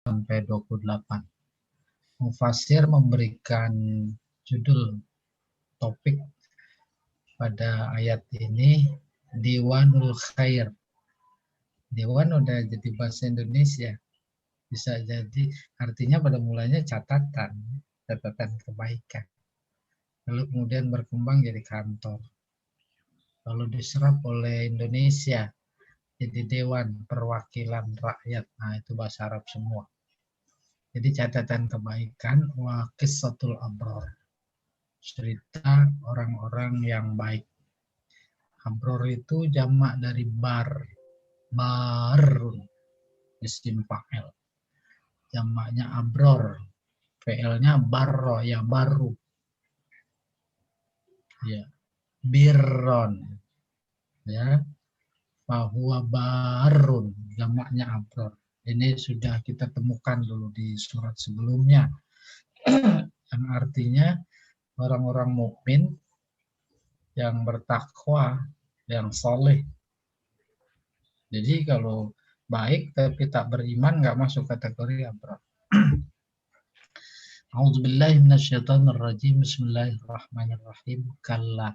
sampai 28. Mufassir memberikan judul topik pada ayat ini Diwanul Khair. Diwan udah jadi bahasa Indonesia. Bisa jadi artinya pada mulanya catatan kebaikan. Lalu kemudian berkembang jadi kantor. Lalu diserap oleh Indonesia jadi Dewan Perwakilan Rakyat. Nah, itu bahasa Arab semua. Jadi catatan kebaikan wa qissatul abrar. Cerita orang-orang yang baik. Abror itu jamak dari barun, isim fa'il. Jamaknya abror. Fi'ilnya barro, ya baru. Ya, birron. Ya, fahuwa barun, jamaknya abror. Ini sudah kita temukan dulu di surat sebelumnya. Yang artinya orang-orang mukmin yang bertakwa, yang soleh. Jadi kalau baik tapi tak beriman nggak masuk kategori abror. A'udzubillahi minasyaitonirrajim. Bismillahirrahmanirrahim. Kalla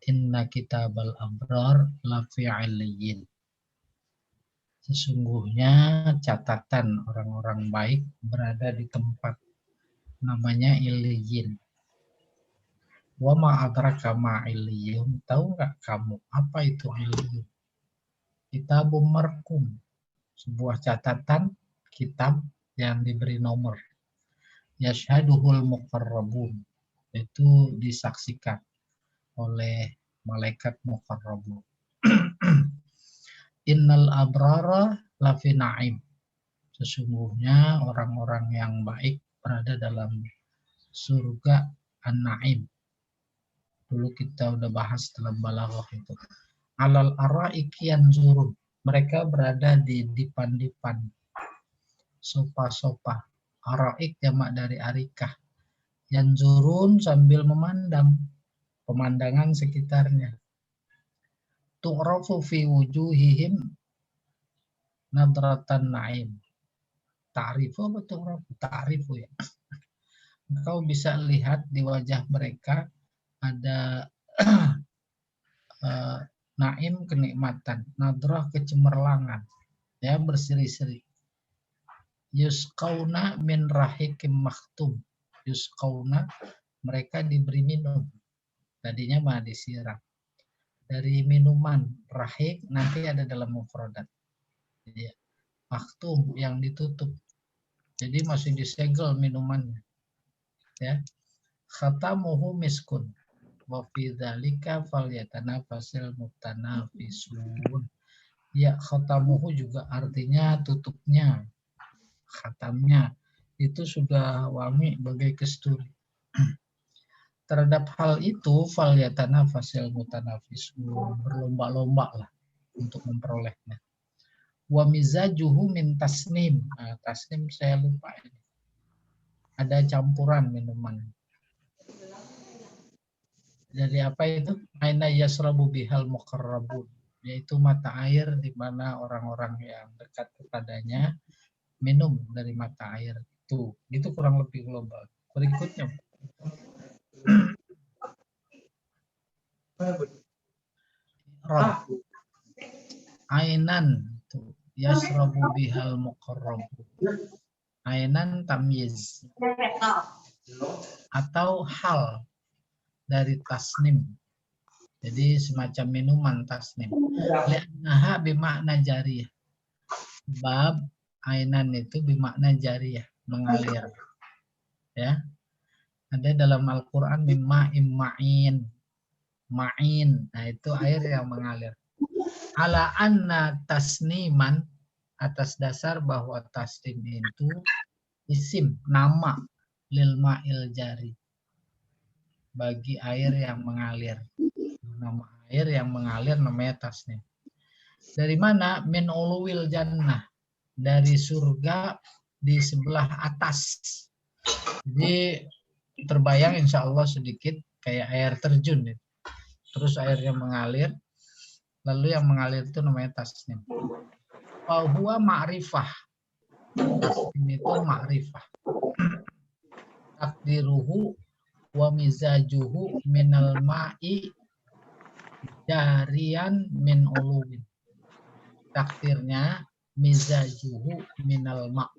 inna kitabal abrar lafi 'illiyyin. Sesungguhnya catatan orang-orang baik berada di tempat namanya Illiyin. Wa ma adraka ma Illiyun. Tahu nggak kamu apa itu Illiyun? Kitabum marqum, sebuah catatan kitab yang diberi nomor. Yashhaduhul muqarrabun, itu disaksikan oleh malaikat muqarrabun. Innal abrara lafi na'im. Sesungguhnya orang-orang yang baik berada dalam surga An-Na'im. Dulu kita udah bahas dalam balaghah itu. Alal araiki yanzurun. Mereka berada di dipan-dipan, sofa-sofa. Araik jamak dari arikah. Yanzurun sambil memandang pemandangan sekitarnya. Tu'rafu fi wujuhihim nadratan na'im. Ta'rifu apa tu'rafu? Ta'rifu ya. Engkau bisa lihat di wajah mereka ada naim kenikmatan, nadrah kecemerlangan, ya berseri-seri. Yusqauna min rahikim makhtum. Yusqauna, mereka diberi minum. Tadinya mah disiram. Dari minuman rahik nanti ada dalam mufradat. Jadi makhtum yang ditutup. Jadi masih disegel minumannya. Ya. Khatamuhu miskun. Wa fi dzalika falyatanafasil mutanafisun. Ya, khatamuhu juga artinya tutupnya. Khatamnya itu sudah wangi bagai kesturi. Terhadap hal itu falyatanafasil mutanafisun, berlomba-lomba lah untuk memperolehnya. Wa mizajuhu min tasnim. Nah, tasnim saya lupa ini. Ada campuran minuman. Jadi apa itu? Aina yasrabu bihal muqarrabun, yaitu mata air di mana orang-orang yang dekat kepadanya minum dari mata air itu. Itu kurang lebih global. Berikutnya. Rob. Ainan yasrabu bihal muqarrabun. Ainan tamyiz. Atau hal dari tasnim. Jadi semacam minuman tasnim. Li'annaha bimakna jariyah. Bab ainan itu bimakna jariyah, mengalir. Ya. Ada dalam Al-Qur'an mimma imma'in. Ma'in. Nah, itu air yang mengalir. Ala anna tasniman, atas dasar bahwa tasnim itu isim, nama lil ma'il jari. Bagi air yang mengalir. Nama air yang mengalir namanya tasnim. Dari mana? Min uluwil jannah. Dari surga di sebelah atas. Jadi terbayang insya Allah sedikit kayak air terjun. Terus airnya mengalir. Lalu yang mengalir itu namanya tasnim. Huwa ma'rifah. Tasnim itu ma'rifah. Takdiruhu wa mizajuhu minal ma'i jarian min uluwin. Takdirnya mizajuhu minal ma'.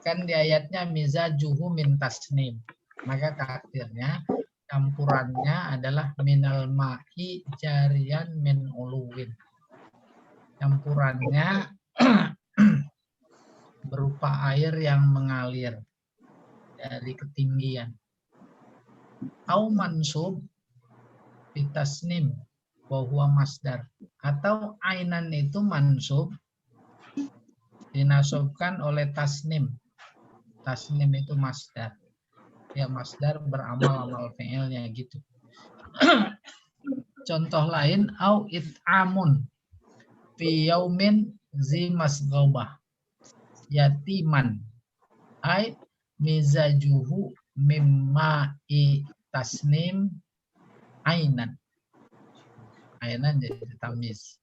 Kan di ayatnya mizajuhu min tasnim. Maka takdirnya campurannya adalah minal ma'i jarian min uluwin. Campurannya berupa air yang mengalir dari ketinggian. Au mansub bitasnim wa huwa masdar. Atau ainan itu mansub dinasobkan oleh tasnim. Tasnim itu masdar. Ya masdar beramal amal fi'ilnya gitu. Contoh lain au it'amun fi yaumin zi masghobah yatiman ay mizajuhu mimma tasnim ainan. Ainan jadi tamyiz.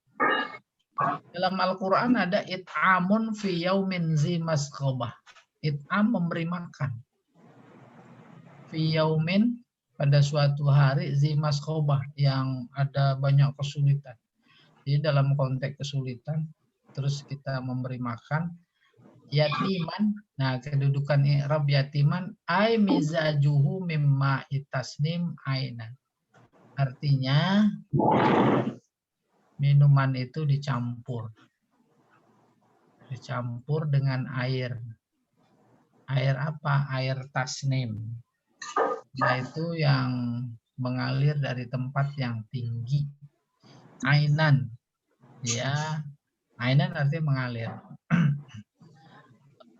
Dalam Al-Quran ada it'amun fi yaumin zi masghobah. It'am memberi makan. Fi yaumin pada suatu hari zi masghobah yang ada banyak kesulitan. Jadi dalam konteks kesulitan terus kita memberi makan yatiman. Nah, kedudukan i'rab yatiman ay mizajuhu mimma itasnim ainan. Artinya minuman itu dicampur dengan air. Air apa? Air tasnim. Yaitu yang mengalir dari tempat yang tinggi. Ainan. Ya, ainan artinya mengalir.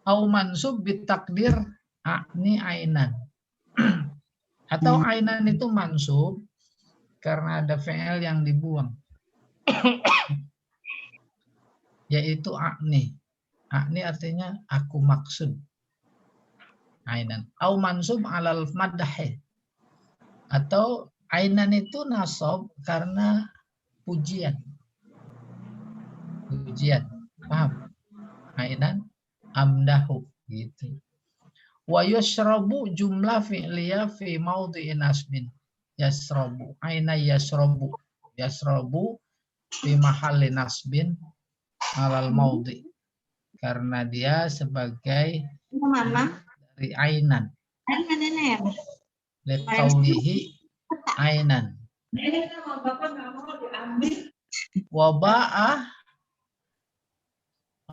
Au mansub bitakdir akni ainan. Atau ainan itu mansub karena ada fi'il yang dibuang. Yaitu akni. Akni artinya aku maksud. Ainan. Au mansub alal maddahi. Atau ainan itu nasab karena pujian. Pujian. Paham? Ainan amdahu gitu. Wa yashrabu jumlah fi'liyah fi maudhi'in nasbin. Yashrabu. Aina yashrabu. Yashrabu fi mahalli nasbin alal maudhi. Karena dia sebagai dari ainan. Liqaulihi ainan. Waba'ah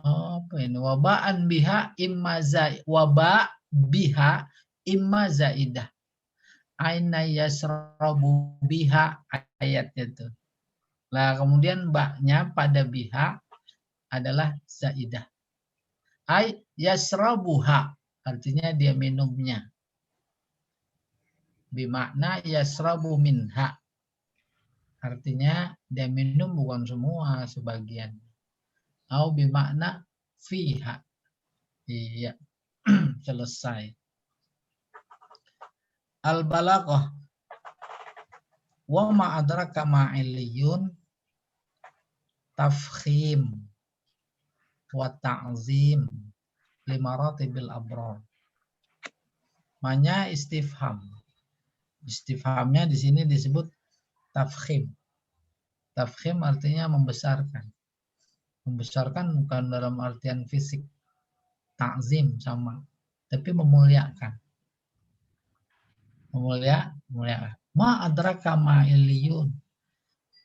apa ini? Waba'an biha imma waba biha imma zaidah. Aina yasrabu biha ayatnya itu. Nah, kemudian baknya pada biha adalah zaidah. Ay yasrabuha artinya dia minumnya. Bimakna yasrabu minha. Artinya dia minum bukan semua, sebagian. Au bimakna fiha. Iya. Selesai. Al-balaghah. Wa ma adraka ma illiyun tafkhim wa ta'zim limaratibil abrar. Manya istifham. Istifhamnya di sini disebut tafkhim. Tafkhim artinya membesarkan. Membesarkan bukan dalam artian fisik. Ta'zim sama. Tapi memuliakan. Memuliakan. Ma adraka ma illiyun.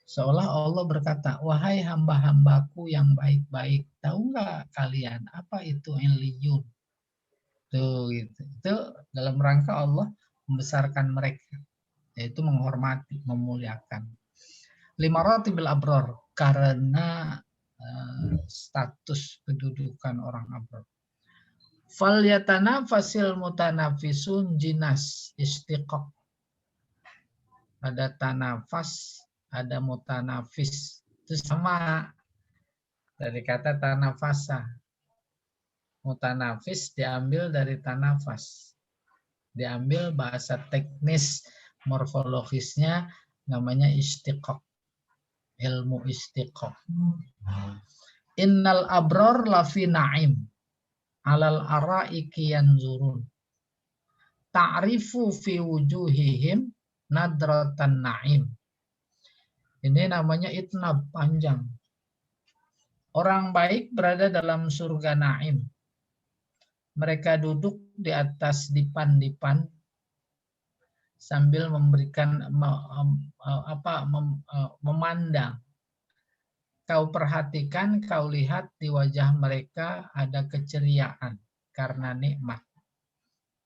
Seolah Allah berkata, wahai hamba-hambaku yang baik-baik, tahu nggak kalian apa itu illiyun? Tuh, gitu. Itu dalam rangka Allah membesarkan mereka, yaitu menghormati, memuliakan. Limaratibil abrar, karena status kedudukan orang abrar. Fal yatanafasil mutanafisun jinas istiqaq. Ada tanafas, ada mutanafis. Itu sama dari kata tanafasa. Mutanafis diambil dari tanafas. Diambil bahasa teknis morfologisnya namanya istiqaq. Ilmu istiqaq. Innal abror lafi na'im. alal araiki yanzurun. Ta'rifu fi wujuhihim nadratan na'im. Ini namanya itnab, panjang. Orang baik berada dalam surga Naim. Mereka duduk di atas dipan-dipan sambil memberikan memandang. Kau perhatikan, kau lihat di wajah mereka ada keceriaan karena nikmat.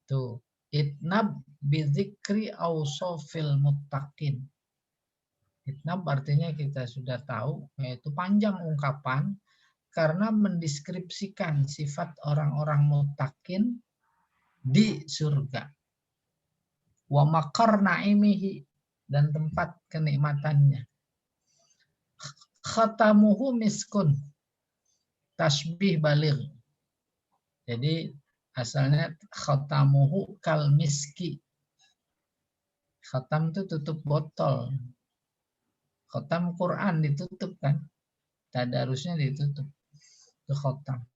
Tuh, itnab bizikri awsofil muttaqin. Itnab artinya kita sudah tahu, yaitu panjang ungkapan karena mendeskripsikan sifat orang-orang muttaqin di surga. Wa maqar naimihi, dan tempat kenikmatannya. Khatamuhu miskun, tasbih baligh. Jadi asalnya khatamuhu kal miski. Khatam itu tutup botol. Khatam Quran ditutup kan, tadarusnya ditutup. Itu khatam.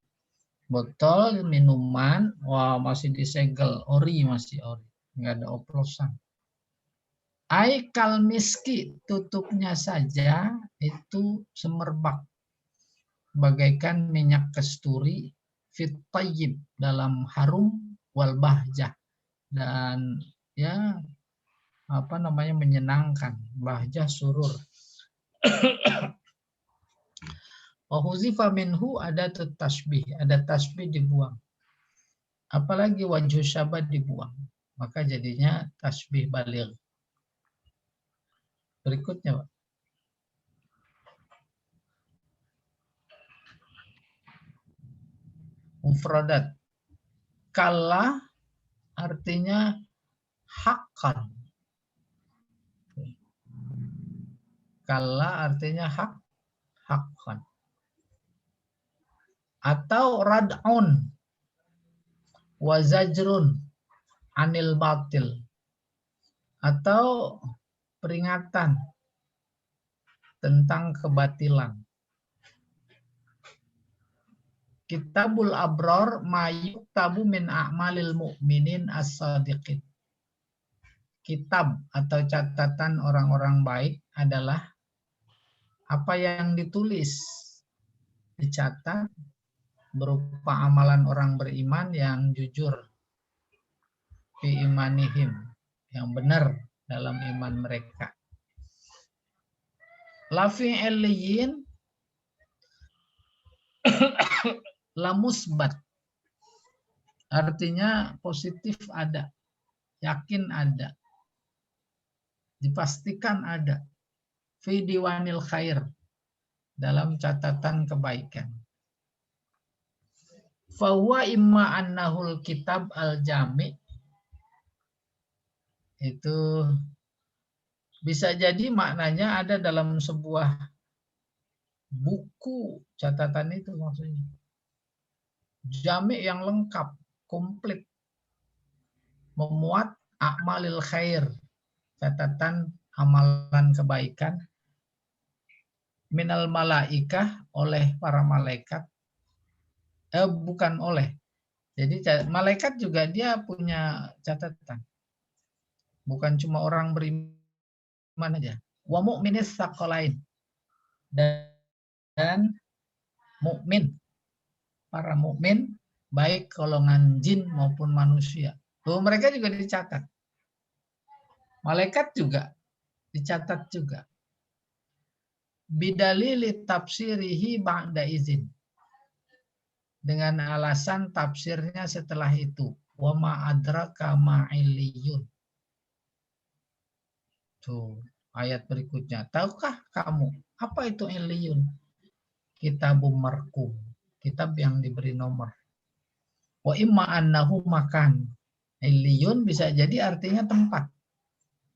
Botol minuman, wah masih disegel, ori masih ori, nggak ada oplosan. Aikal miski, tutupnya saja itu semerbak, bagaikan minyak kasturi, fit tayyib, dalam harum, wal bahjah, dan ya apa namanya menyenangkan, bahjah surur. Wahuzifa minhu ada tasbih, ada tasbih dibuang. Apalagi wajhu syabah dibuang, maka jadinya tasbih baligh. Berikutnya, Pak. Mufradat. Kalla artinya haqqan. Kalla artinya haqqan. Atau rad'un wa zajrun anil batil, atau peringatan tentang kebatilan. Kitabul abror mayuktabu min a'malil mu'minin as-sadiqin. Kitab atau catatan orang-orang baik adalah apa yang ditulis, dicatat berupa amalan orang beriman yang jujur, fi imanihim, yang benar dalam iman mereka. Lafi eliyin la musbat, artinya positif ada, yakin ada, dipastikan ada. Fi diwanil khair, dalam catatan kebaikan. Fahuwa imma annahul kitab al-jami', itu bisa jadi maknanya ada dalam sebuah buku catatan itu maksudnya. Jami' yang lengkap, komplit, memuat a'malil khair, catatan amalan kebaikan, minal malaikah, oleh para malaikat, bukan oleh. Jadi malaikat juga dia punya catatan. Bukan cuma orang beriman aja. Wa mu'minis tsaqalain, dan mukmin, para mukmin baik golongan jin maupun manusia. Tuh, mereka juga dicatat. Malaikat juga dicatat juga. Bidalili tafsirihi ba'da izin, dengan alasan tafsirnya setelah itu. Wa ma adraka ma illiyun. Tuh, ayat berikutnya. Tahukah kamu apa itu illiyun? Kitabum marqum, kitab yang diberi nomor. Wa imma annahu makan. Illiyun bisa jadi artinya tempat.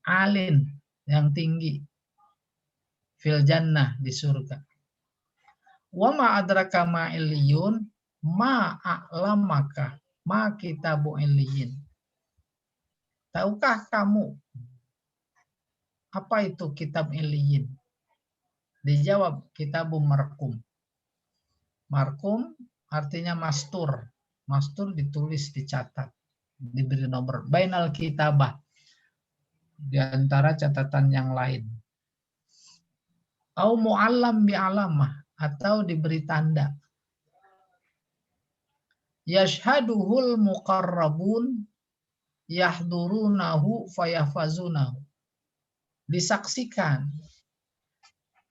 Alin, yang tinggi. Fil jannah, di surga. Wa ma adraka ma illiyun, ma a'lamaka ma kitabu illiyin. Tahukah kamu apa itu kitab illiyin? Dijawab kitabum marqum. Marqum artinya mastur, Mastur ditulis, dicatat, diberi nomor. Bainal kitabah, di antara catatan yang lain. Au mu'allam bi alamah, atau diberi tanda. Yashhaduhul muqarrabun yahdurunahu fayahfazunahu. Disaksikan.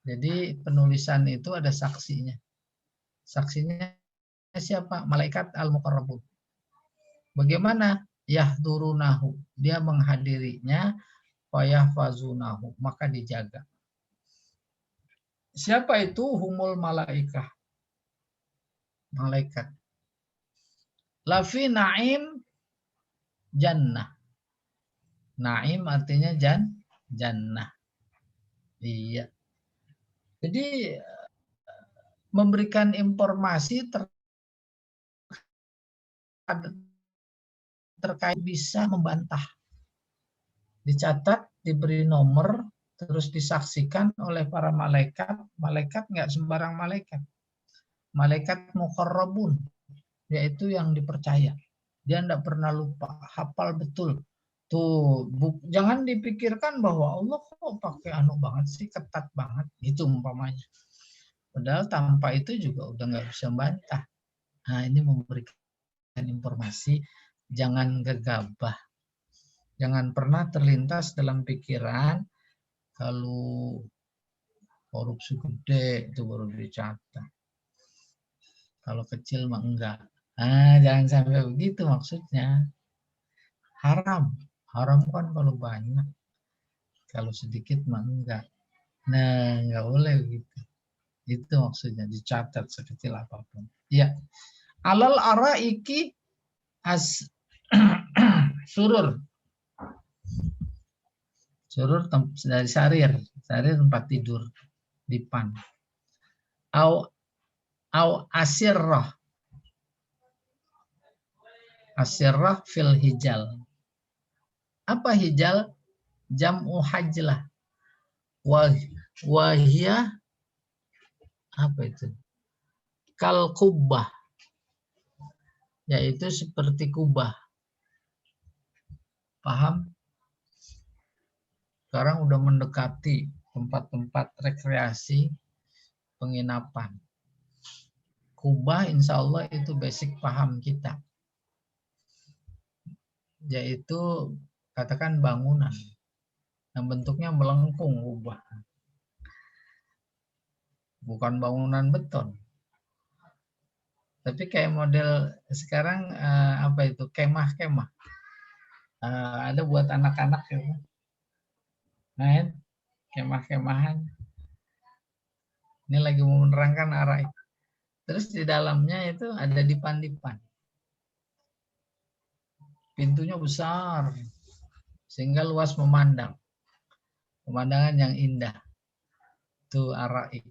Jadi penulisan itu ada saksinya. Saksinya siapa? Malaikat al-muqarrabun. Bagaimana? Yahdurunahu. Dia menghadirinya, fayahfazunahu. Maka dijaga. Siapa itu? Humul malaikah. Malaikat. Lafi na'im jannah. Naim artinya jannah. Iya. Jadi memberikan informasi terkait bisa membantah. Dicatat, diberi nomor, terus disaksikan oleh para malaikat. Malaikat nggak sembarang malaikat. Malaikat muqarrabun, yaitu yang dipercaya. Dia tidak pernah lupa, hafal betul. Tuh, jangan dipikirkan bahwa Allah kok pakai anu banget sih, ketat banget, gitu umpamanya. Padahal tanpa itu juga udah nggak bisa bantah. Nah, ini memberikan informasi, jangan gegabah. Jangan pernah terlintas dalam pikiran kalau korupsi gede itu baru dicatat. Kalau kecil mah enggak. Nah, jangan sampai begitu maksudnya. Haram. Haram kan kalau banyak. Kalau sedikit mah enggak. Nah, enggak boleh begitu. Itu maksudnya, dicatat sekecil apapun. Ya. Alal araiki as surur. Surur dari sarir. Sarir tempat tidur. Dipan. Au asirrah. Asirrah fil hijal. Apa hijal? Jam'u hajlah. Wahia apa itu? Kal kubah. Yaitu seperti kubah. Paham? Sekarang udah mendekati tempat-tempat rekreasi penginapan. Kubah insya Allah itu basic paham kita. Yaitu katakan bangunan. Yang bentuknya melengkung kubah. Bukan bangunan beton. Tapi kayak model sekarang apa itu? Kemah-kemah. Ada buat anak-anak gitu. Nah, kemah-kemahan. Ini lagi mau menerangkan arah itu. Terus di dalamnya itu ada dipan-dipan. Pintunya besar. Sehingga luas memandang. Pemandangan yang indah. Itu araik.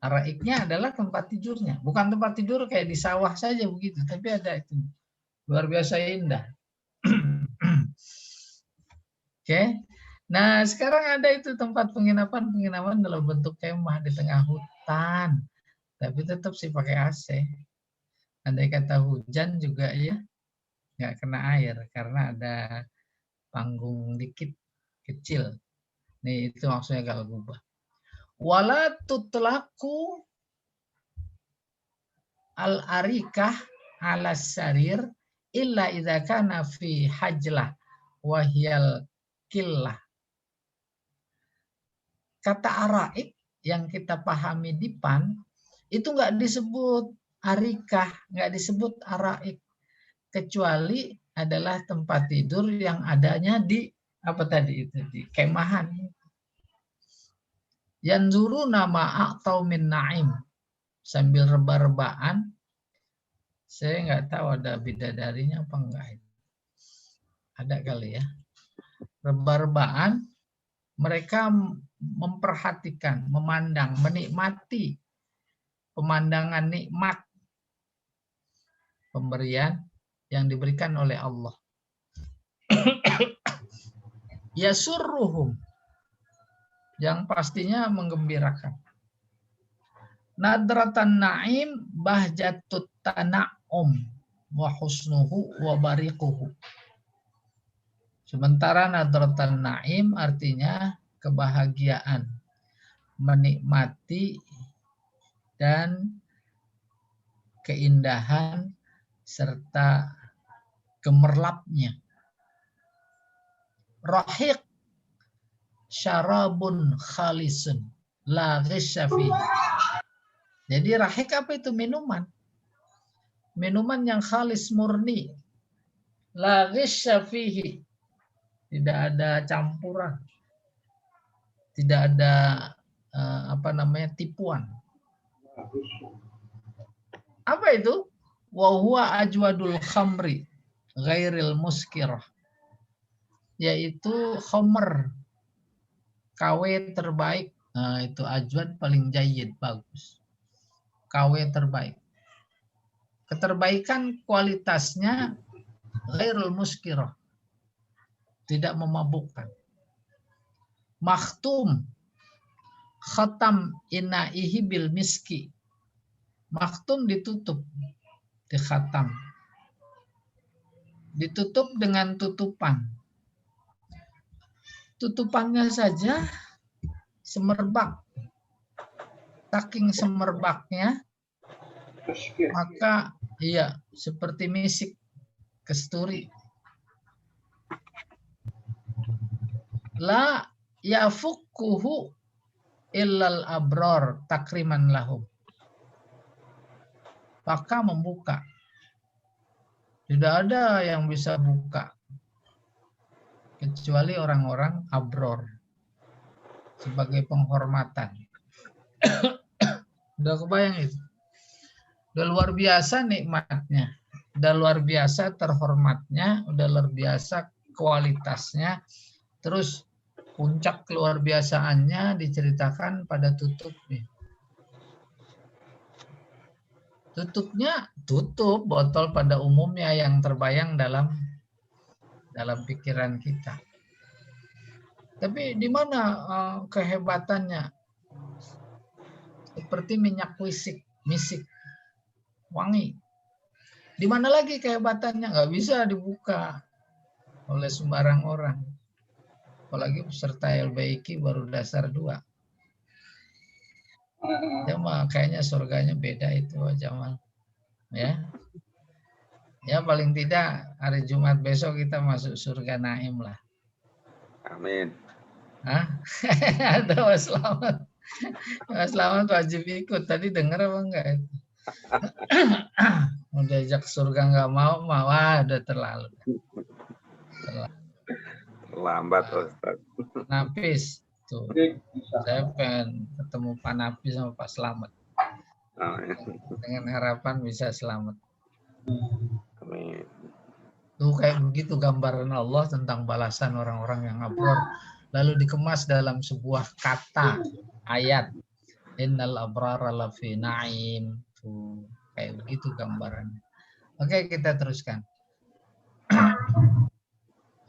Araiknya adalah tempat tidurnya. Bukan tempat tidur kayak di sawah saja begitu. Tapi ada itu. Luar biasa indah. Oke. Nah sekarang ada itu tempat penginapan dalam bentuk kemah di tengah hutan. Tapi tetap sih pakai AC. Andai kata hujan juga ya nggak kena air. Karena ada panggung dikit kecil. Nih itu maksudnya kalau gubah. Wala tutlaku al-arikah ala sarir illa idza kana fi hajlah wahyal killah. Kata araik yang kita pahami dipan itu nggak disebut arikah, nggak disebut araik, kecuali adalah tempat tidur yang adanya di apa tadi itu di kemahan. Yanzuru nama atau min naim, sambil rebah-rebahan. Saya nggak tahu ada bidadarinya apa enggak. Ada kali ya. Rebah-rebahan, mereka memperhatikan, memandang, menikmati pemandangan nikmat pemberian yang diberikan oleh Allah. Yasurruhum, yang pastinya menggembirakan. Nadratan na'im bahjatut tana'um. wa husnuhu wa bariquhu. Sementara nadratan naim artinya kebahagiaan, menikmati dan keindahan serta gemerlapnya. Rahiq syarabun khalisun la ghisya fihi. Jadi rahiq apa itu? Minuman. Minuman yang khalis, murni. La ghisya fihi. Tidak ada campuran. Tidak ada tipuan. Apa itu? Wa huwa ajwadul khamri ghairil muskirah. Yaitu khamr, KW terbaik. Nah, itu ajwad paling jayyid, bagus. KW terbaik. Keterbaikan kualitasnya ghairul muskirah. Tidak memabukkan. Makhtum khatam inaihi bil miski. Makhtum ditutup, di khatam. Ditutup dengan tutupan. Tutupannya saja semerbak. Saking semerbaknya, maka iya seperti misik kesturi. La yafukkuhu illal abror takriman lahum. Maka membuka. Tidak ada yang bisa buka kecuali orang-orang abror sebagai penghormatan. Udah kebayang itu? Udah luar biasa nikmatnya. Udah luar biasa terhormatnya, udah luar biasa kualitasnya. Terus puncak keluar biasaannya diceritakan pada tutupnya. Tutupnya tutup botol pada umumnya yang terbayang dalam pikiran kita. Tapi di mana kehebatannya? Seperti minyak misik, wangi. Di mana lagi kehebatannya? Nggak bisa dibuka oleh sembarang orang. Apalagi peserta LBIQ baru dasar 2. Jamal, kayaknya surganya beda itu Jamal. Ya. Ya paling tidak hari Jumat besok kita masuk surga Naim lah. Amin. Hah? Ada Mas Slamet. Mas Slamet wajib ikut. Tadi dengar apa enggak itu? Mau diajak surga nggak mau, udah terlalu. Lambat Ustaz. Napis tuh. Saya pengen ketemu Pak Napis sama Pak Slamet. Dengan harapan bisa selamat. Amin. Tuh kayak begitu gambaran Allah tentang balasan orang-orang yang abror. Lalu dikemas dalam sebuah kata ayat. Innal abrara lafi na'im. Tuh kayak begitu gambarannya. Oke, kita teruskan.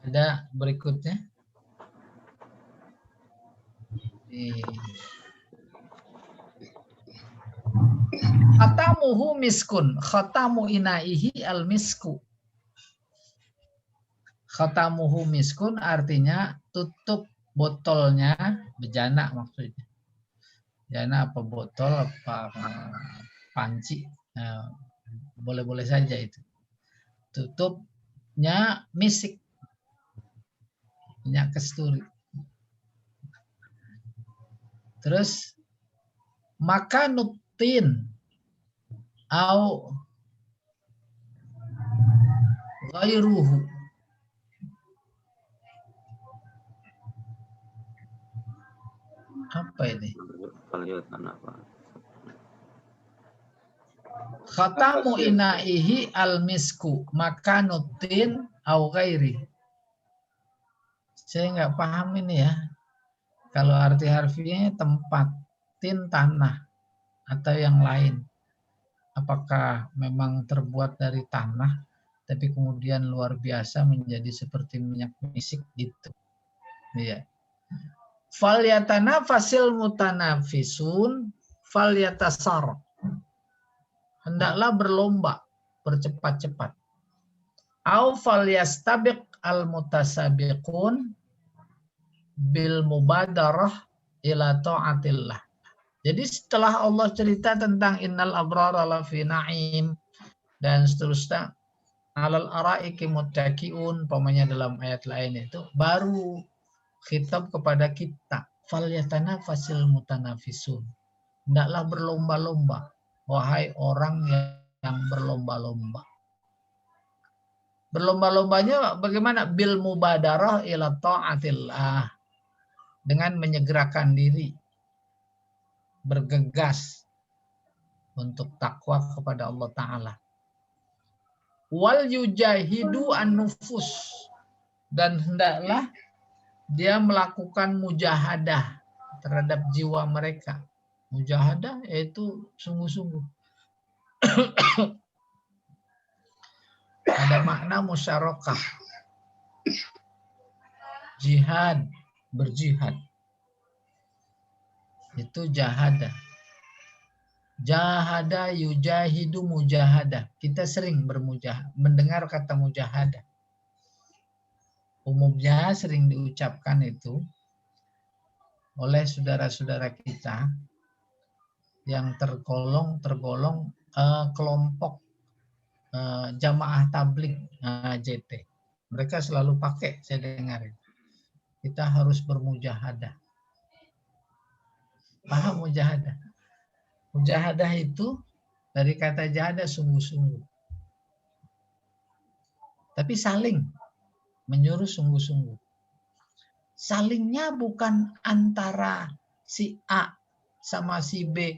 Ada berikutnya. Khatamuhu miskun, khatamu inaihi al-misku. Khatamuhu miskun artinya tutup botolnya, bejana maksudnya. Bejana apa botol, apa panci, nah, boleh-boleh saja itu. Tutupnya misik, minyak kesturi. Terus maka nutin au ghairuhu. Apa ini? Khatamu inaihi al-misku maka nutin au ghairi. Saya nggak paham ini ya. Kalau arti harfiahnya tempat, tin tanah atau yang lain. Apakah memang terbuat dari tanah tapi kemudian luar biasa menjadi seperti minyak misik gitu. Iya. Falyatanafasil mutanafisun falyatasar. Hendaklah berlomba bercepat-cepat. Au falyastabiq al-mutasabiqun bil mubadarah ila ta'atillah. Jadi setelah Allah cerita tentang innal abrara lafi na'im dan seterusnya, alal araiki muttaqiun, umpamanya dalam ayat lain itu, baru khitab kepada kita, falyatanafasil mutanafisun. Hendaklah berlomba-lomba, wahai orang yang berlomba-lomba. Berlomba-lombanya bagaimana? Bil mubadarah ila ta'atillah. Dengan menyegerakan diri, bergegas untuk takwa kepada Allah Ta'ala. Wal yujahidu an-nufus, dan hendaklah dia melakukan mujahadah terhadap jiwa mereka. Mujahadah yaitu sungguh-sungguh. Ada makna musyarakah. Jihad, berjihad. Itu jahadah. Jahada yujahidu mujahadah. Kita sering mendengar kata mujahadah. Umumnya sering diucapkan itu oleh saudara-saudara kita yang tergolong kelompok jamaah tabligh JT. Mereka selalu pakai, saya dengar. Kita harus bermujahadah. Paham mujahadah? Mujahadah itu dari kata jahadah, sungguh-sungguh. Tapi saling, menyuruh sungguh-sungguh. Salingnya bukan antara si A sama si B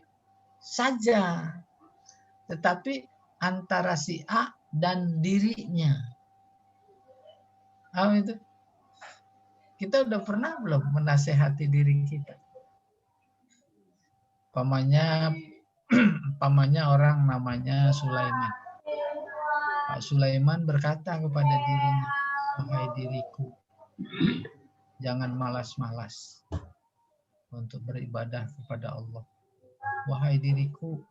saja, tetapi antara si A dan dirinya. Itu? Kita udah pernah belum menasehati diri kita? Pamannya orang namanya Sulaiman. Pak Sulaiman berkata kepada dirinya, wahai diriku, jangan malas-malas untuk beribadah kepada Allah. Wahai diriku,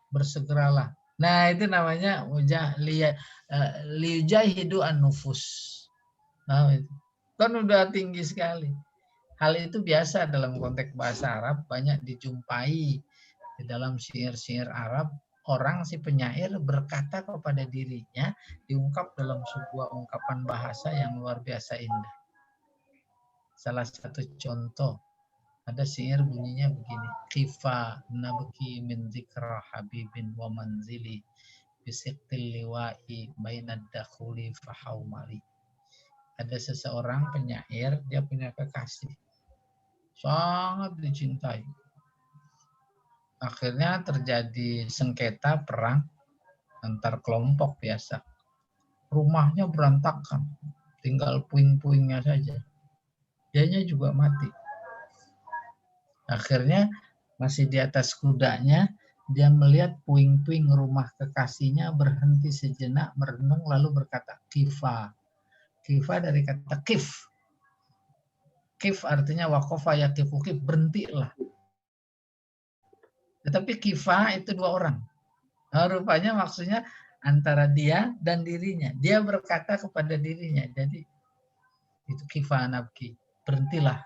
bersegeralah. Nah, itu namanya lijahidu an-nufus. Nah, itu kan udah tinggi sekali. Hal itu biasa dalam konteks bahasa Arab, banyak dijumpai di dalam syair-syair Arab. Orang si penyair berkata kepada dirinya, diungkap dalam sebuah ungkapan bahasa yang luar biasa indah. Salah satu contoh, ada syair bunyinya begini. Kifa nabki min dzikra habibin wa manzili bisiktil liwa'i bainad dakhuli fahaumali. Ada seseorang penyair, dia punya kekasih. Sangat dicintai. Akhirnya terjadi sengketa perang antar kelompok biasa. Rumahnya berantakan, tinggal puing-puingnya saja. Dianya juga mati. Akhirnya masih di atas kudanya, dia melihat puing-puing rumah kekasihnya, berhenti sejenak, merenung, lalu berkata, kifa. Kifa dari kata kif. Kif artinya wakofa yakifu kif, berhentilah. Tetapi kifa itu dua orang. Nah, rupanya maksudnya antara dia dan dirinya. Dia berkata kepada dirinya. Jadi itu kifa nabki. Berhentilah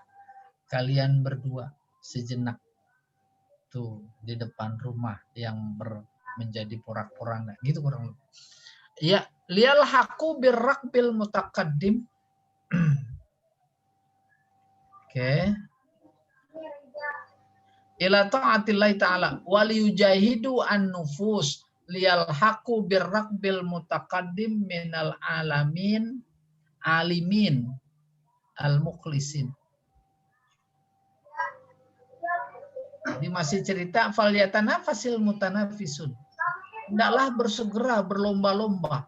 kalian berdua sejenak. Tuh di depan rumah yang menjadi porak-poranda. Gitu kurang lebih. Ya, liyal haku birrakbil mutakaddim. Oke. Ila ta'atillahi ta'ala waliyujahidu an-nufus liyalhaqu birrakbil mutakaddim minal alimin al-mukhlisin. Jadi masih cerita falyatanafasil mutanafisun. Hendaklah bersegera, berlomba-lomba.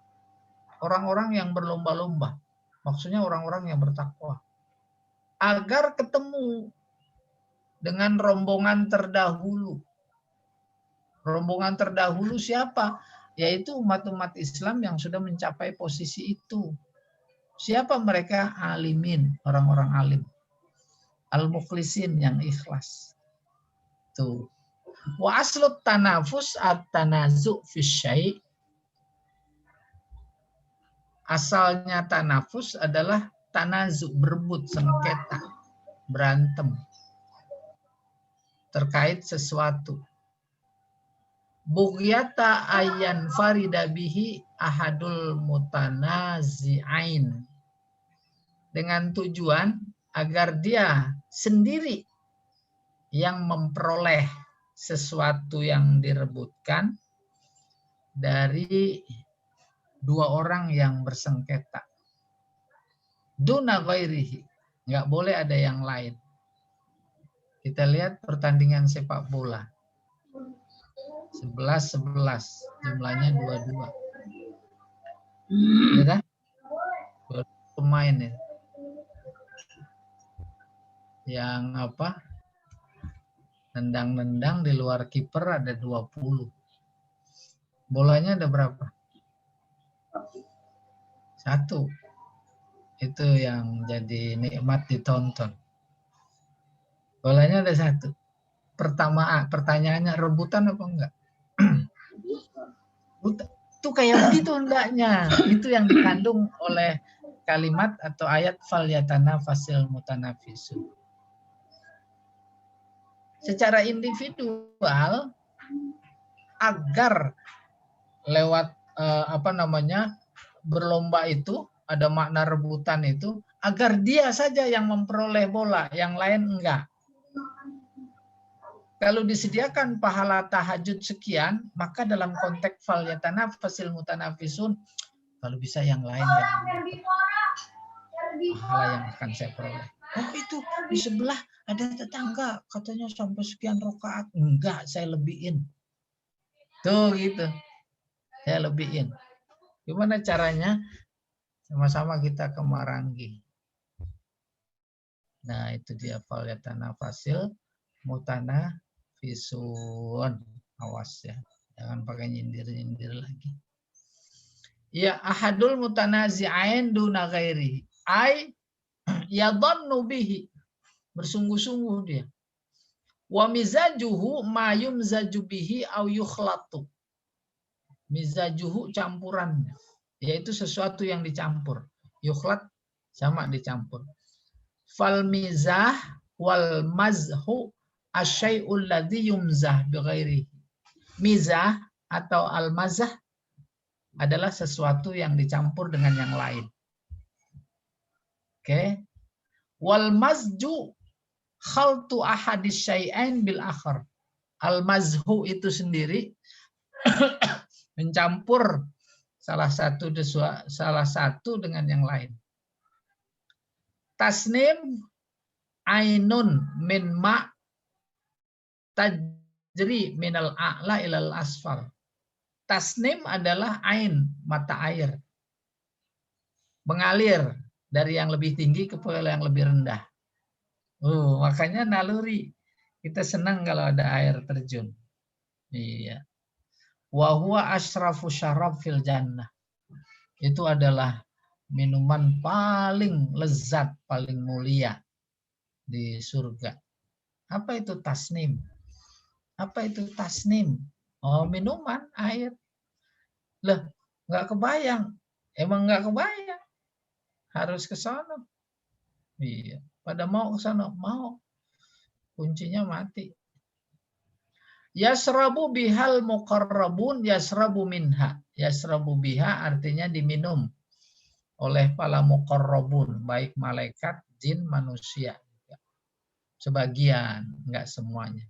Orang-orang yang berlomba-lomba. Maksudnya orang-orang yang bertakwa. Agar ketemu dengan rombongan terdahulu. Rombongan terdahulu siapa? Yaitu umat-umat Islam yang sudah mencapai posisi itu. Siapa mereka? Alimin, orang-orang alim. Al-mukhlisin, yang ikhlas. Tuh. Wa aslut tanafus at-tanazu' fi syai'. Asalnya tanafus adalah tanazu, berebut, sengketa, berantem terkait sesuatu. Bughyata ayan farida bihi ahadul mutanazi'ain. Dengan tujuan agar dia sendiri yang memperoleh sesuatu yang direbutkan dari dua orang yang bersengketa. Duna ghairihi, nggak boleh ada yang lain. Kita lihat pertandingan sepak bola. 11-11, jumlahnya 22. Ya kan? Pemain ya. Yang apa? Nendang-nendang di luar kiper ada 20. Bolanya ada berapa? 1. Itu yang jadi nikmat ditonton. Bolanya ada 1. Pertanyaannya rebutan apa enggak? Itu kayak begitu hendaknya. Itu yang dikandung oleh kalimat atau ayat falyatana fasil mutanafisun. Secara individual agar lewat berlomba itu ada makna rebutan itu agar dia saja yang memperoleh bola, yang lain enggak. Kalau disediakan pahala tahajud sekian, maka dalam konteks falyatanafasil mutanafisun, kalau bisa yang lain pahala yang akan saya peroleh. Oh itu di sebelah ada tetangga katanya sampai sekian rakaat, enggak saya lebihin. Tuh gitu. Saya lebihin. Gimana caranya? Sama-sama kita ke Marangi. Nah, itu dia falyatanafasil mutanafisun. Awas ya. Jangan pakai nyindir-nyindir lagi. Ya ahadul mutanazi'ain duna ghairi. Ai yadhannu bihi. Bersungguh-sungguh dia. Wa mizajuhu ma yumzaju bihi au yukhlatu. Mizajuhu campurannya, yaitu sesuatu yang dicampur. Yukhlat sama dicampur. Fal mizah wal mazhu asyai'ul ladzi yumzah bighairi. Mizah atau al mazah adalah sesuatu yang dicampur dengan yang lain. Oke. Wal mazju khaltu ahadis syai'ain bil akhar. Al mazhu itu sendiri mencampur salah satu dengan yang lain. Tasnim ainun min ma tajri minal a'la ilal asfal. Tasnim adalah ain, mata air. Mengalir dari yang lebih tinggi ke yang lebih rendah. Makanya naluri. Kita senang kalau ada air terjun. Iya. Wa huwa asrafu syarab fil jannah. Itu adalah minuman paling lezat, paling mulia di surga. Apa itu tasnim? Apa itu tasnim? Oh, minuman, air. Lah, nggak kebayang. Emang nggak kebayang. Harus ke sana. Iya. Pada mau ke sana, mau. Kuncinya mati. Yasrabu bihal muqarrabun yasrabu minha. Yasrabu biha artinya diminum oleh para muqarrabun, baik malaikat, jin, manusia. Sebagian, enggak semuanya.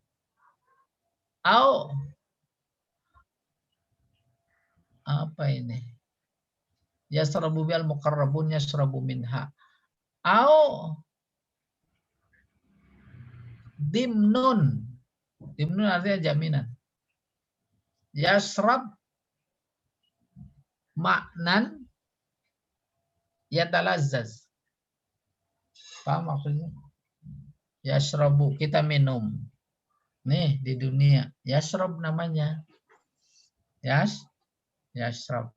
Au apa ini? Yasrabu bihal muqarrabun yasrabu minha. Au dimnun. Dimnun artinya jaminan. Yasrab maknan yatalazzaz. Paham maksudnya? Yasrabu, kita minum. Nih di dunia. Yasrab namanya. Yasrab.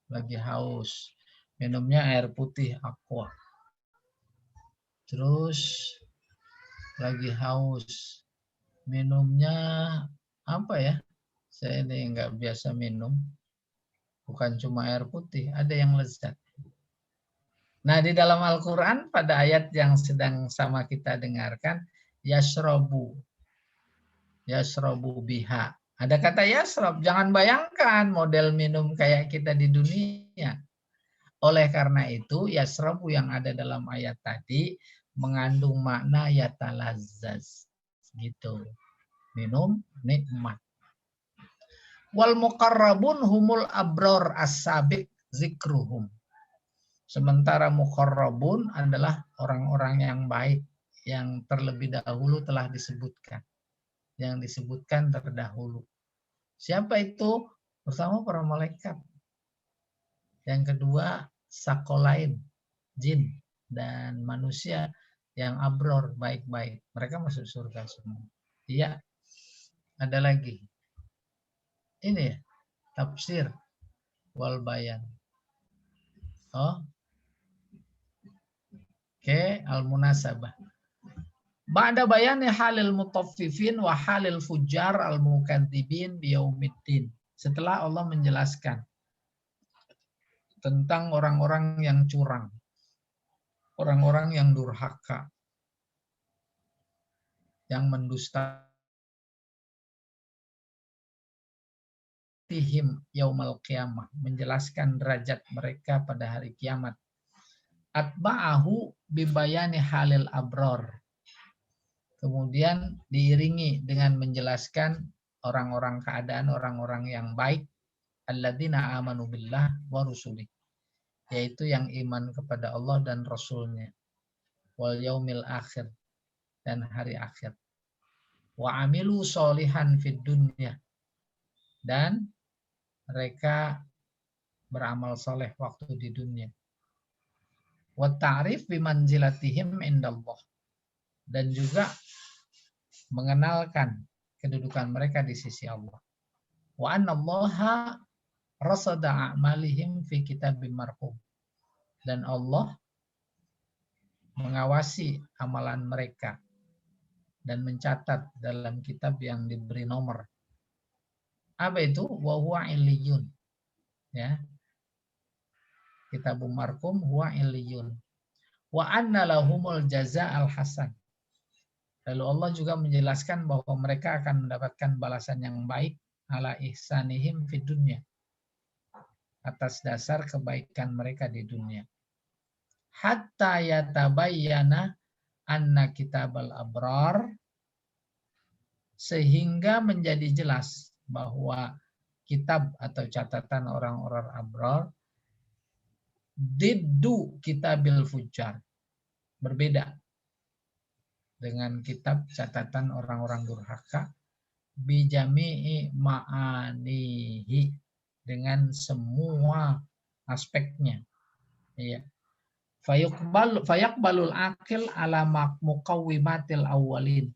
Lagi haus. Minumnya air putih aqua. Terus lagi haus. Minumnya apa ya? Saya ini nggak biasa minum. Bukan cuma air putih, ada yang lezat. Nah, di dalam Al-Quran pada ayat yang sedang sama kita dengarkan, yashrobu biha. Ada kata yashrob, jangan bayangkan model minum kayak kita di dunia. Oleh karena itu, yashrobu yang ada dalam ayat tadi mengandung makna yatalazzaz. Gitu. Minum nikmat. Wal muqarrabun humul abror as-sabiq zikruhum. Sementara muqarrabun adalah orang-orang yang baik yang terlebih dahulu telah disebutkan. Yang disebutkan terdahulu. Siapa itu? Pertama para malaikat. Yang kedua sakolain, jin dan manusia yang abror, baik-baik. Mereka masuk surga semua. Iya, ada lagi. Ini ya, tafsir wal bayan. Oh, oke, al-munasabah. Ba'da bayani halil mutaffifin wa halil fujar al-mukadzibin biyaumiddin. Setelah Allah menjelaskan tentang orang-orang yang curang, orang-orang yang durhaka, yang mendusta tihim yaumal qiyamah, menjelaskan derajat mereka pada hari kiamat. Atba'ahu bibayani halil abror. Kemudian diiringi dengan menjelaskan orang-orang keadaan orang-orang yang baik, alladzina amanu billah wa rusulih, yaitu yang iman kepada Allah dan Rasulnya, wal yaumil akhir, dan hari akhir, wa amilu solihan fid dunya, dan mereka beramal soleh waktu di dunia, wa ta'rif bimanzilatihim indallah, dan juga mengenalkan kedudukan mereka di sisi Allah. Wa annallaha rasada a'malihim fi kitabim marhum, dan Allah mengawasi amalan mereka dan mencatat dalam kitab yang diberi nomor. Apa itu? Wa huwa illiyun. Ya. Kitabum marhum huwa illiyun. Wa anna lahumul jaza'al hasan. Lalu Allah juga menjelaskan bahwa mereka akan mendapatkan balasan yang baik ala ihsanihim fid dunya, atas dasar kebaikan mereka di dunia. Hatta yatabayyana anna kitabal abrar, sehingga menjadi jelas bahwa kitab atau catatan orang-orang abrar diddu kitabil fujar, berbeda dengan kitab catatan orang-orang durhaka, bijami'i ma'anihi, dengan semua aspeknya. Ya. Fayaqbalul akil ala muqawwimatil awwalin.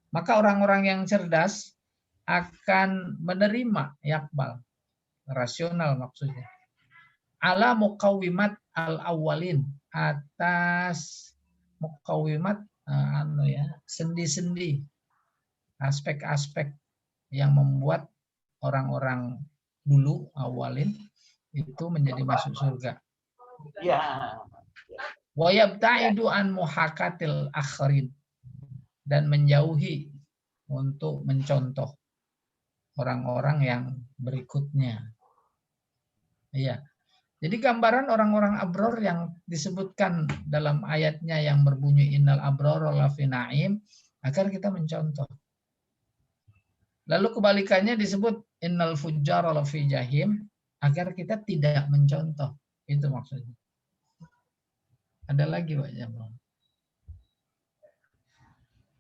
Maka orang-orang yang cerdas akan menerima, yakbal, rasional maksudnya, ala muqawwimat al awwalin, atas muqawwimat sendi-sendi, aspek-aspek yang membuat orang-orang dulu awalin itu menjadi masuk surga. Ya. Wa yabta'idu an muhakatil akhirin, dan menjauhi untuk mencontoh orang-orang yang berikutnya. Iya. Jadi gambaran orang-orang abror yang disebutkan dalam ayatnya yang berbunyi innal abrara lafi na'im, agar kita mencontoh. Lalu kebalikannya disebut innal fujjara lafi jahim, agar kita tidak mencontoh. Itu maksudnya. Ada lagi Pak Jamal?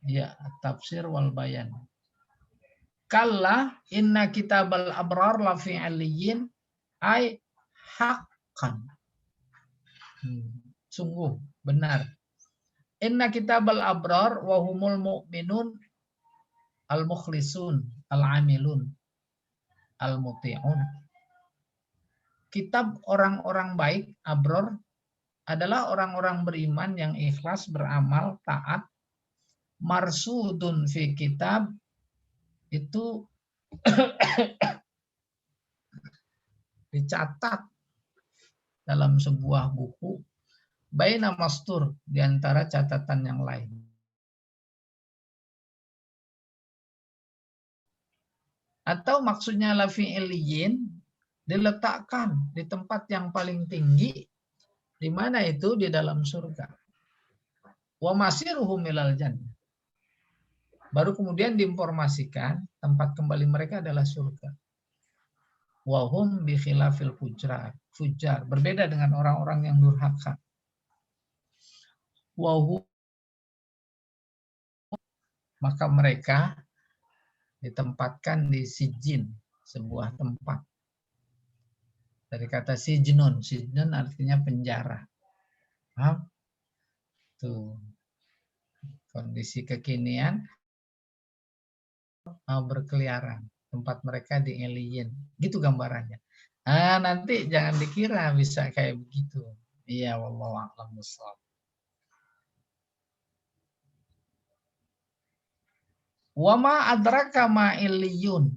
Ya, tafsir wal bayan. Kalla inna kitabal abrar lafi aliyyin, ay haqqan. Sungguh benar. Inna kitabal abrar wa humul mu'minun al-mukhlisun al-amilun al-muti'un. Kitab orang-orang baik, abror, adalah orang-orang beriman yang ikhlas, beramal, taat. Marsudun fi kitab, itu dicatat dalam sebuah buku, baina mastur, di antara catatan yang lain. Atau maksudnya lafi iliyin, diletakkan di tempat yang paling tinggi, di mana itu di dalam surga. Wa masiruhum ilal jannah. Baru kemudian diinformasikan tempat kembali mereka adalah surga. Wa hum bi khilafil fujar, berbeda dengan orang-orang yang durhaka. Wa hum, maka mereka ditempatkan di sijin, sebuah tempat. Dari kata sijnun, sijnun artinya penjara. Paham? Tuh. Kondisi kekinian berkeliaran. Tempat mereka di alien. Gitu gambarannya. Nanti jangan dikira bisa kayak begitu. Iya, wallahu a'lam bishawab. Wa ma adraka ma illiyun.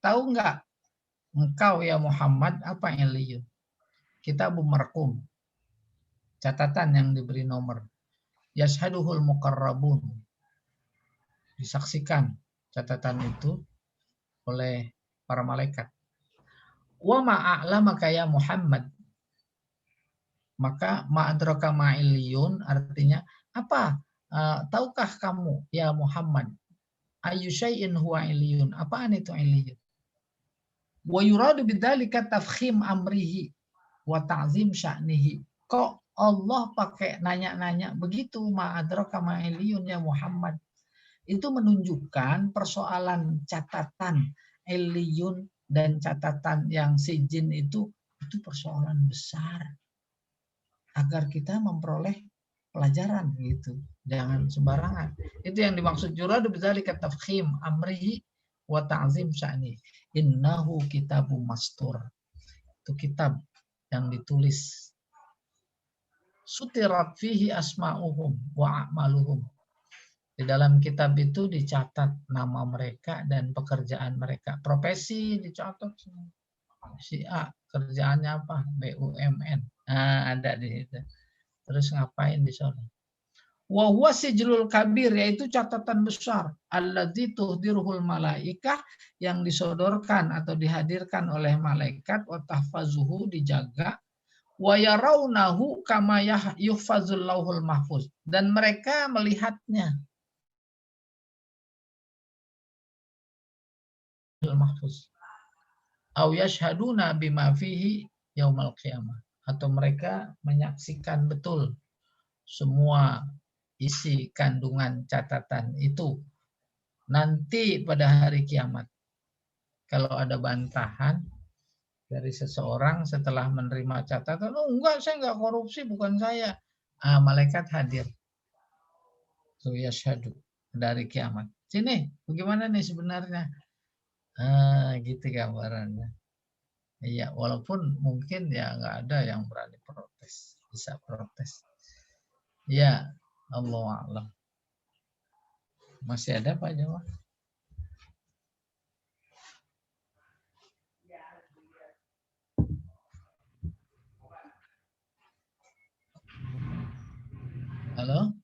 Tahu nggak engkau ya Muhammad apa illiyun? Kitabun marqum. Catatan yang diberi nomor. Yashhaduhul muqarrabun. Disaksikan catatan itu oleh para malaikat. Wa ma a'lamaka ya Muhammad. Maka ma adraka ma illiyun artinya apa? Tahukah kamu ya Muhammad? Ayu syai'in huwa illiyun. Apaan itu illiyun? Wa yuradu bidzalika tafkhim amrihi wa ta'zim sya'nihi. Kok Allah pakai nanya-nanya begitu, ma adraka ma illiyun ya Muhammad? Itu menunjukkan persoalan catatan illiyun dan catatan yang sijin itu persoalan besar. Agar kita memperoleh pelajaran gitu. Jangan sembarangan. Itu yang dimaksud yuradu bidzalika tafkhim amrihi wa ta'zim sya'ni. Innahu kitabum mastur. Itu kitab yang ditulis. Sutirat fihi asma'uhum wa a'maluhum. Di dalam kitab itu dicatat nama mereka dan pekerjaan mereka. Profesi dicatat semua. Si A kerjaannya apa? BUMN. Ada di situ. Terus ngapain di sana? Wa huwa sijlul kabir, yaitu catatan besar. Alladzi tuhdiruhul malaikah, yang disodorkan atau dihadirkan oleh malaikat, wa tahfazuhu, dijaga, wa yarawnahu kama yuhfazul lauhul mahfuz, dan mereka melihatnya mahfuz. Au yashhaduna bima fihi yaumal qiyamah, atau mereka menyaksikan betul semua isi kandungan catatan itu nanti pada hari kiamat. Kalau ada bantahan dari seseorang setelah menerima catatan, oh enggak, saya enggak korupsi, bukan saya. Malaikat hadir. So yashhadu dari kiamat. Sini, bagaimana nih sebenarnya? Gitu gambarannya. Iya, walaupun mungkin ya nggak ada yang berani protes, bisa protes. Ya, Allah a'lam. Masih ada Pak Jawa? Halo?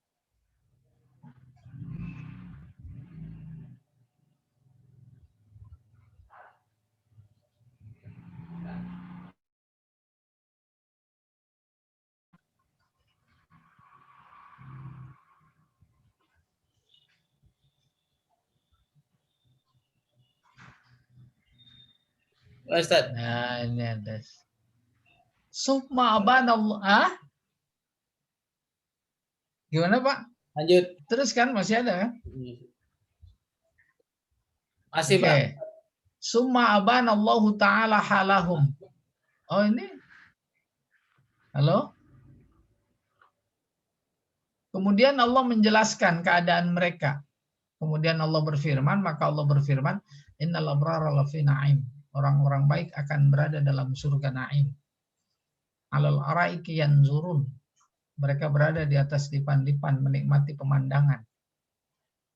Ustaz. Nah, ini ada. Summa abanallah. Gimana Pak? Lanjut. Terus kan masih ada kan? Masih Oke. Pak. Summa abanallahu ta'ala halahum. Oh ini? Halo? Kemudian Allah menjelaskan keadaan mereka. Kemudian Allah berfirman, maka Allah berfirman, innal abrara lafi na'im. Orang-orang baik akan berada dalam surga na'im. Alal araiki yanzurun. Mereka berada di atas dipan-dipan menikmati pemandangan.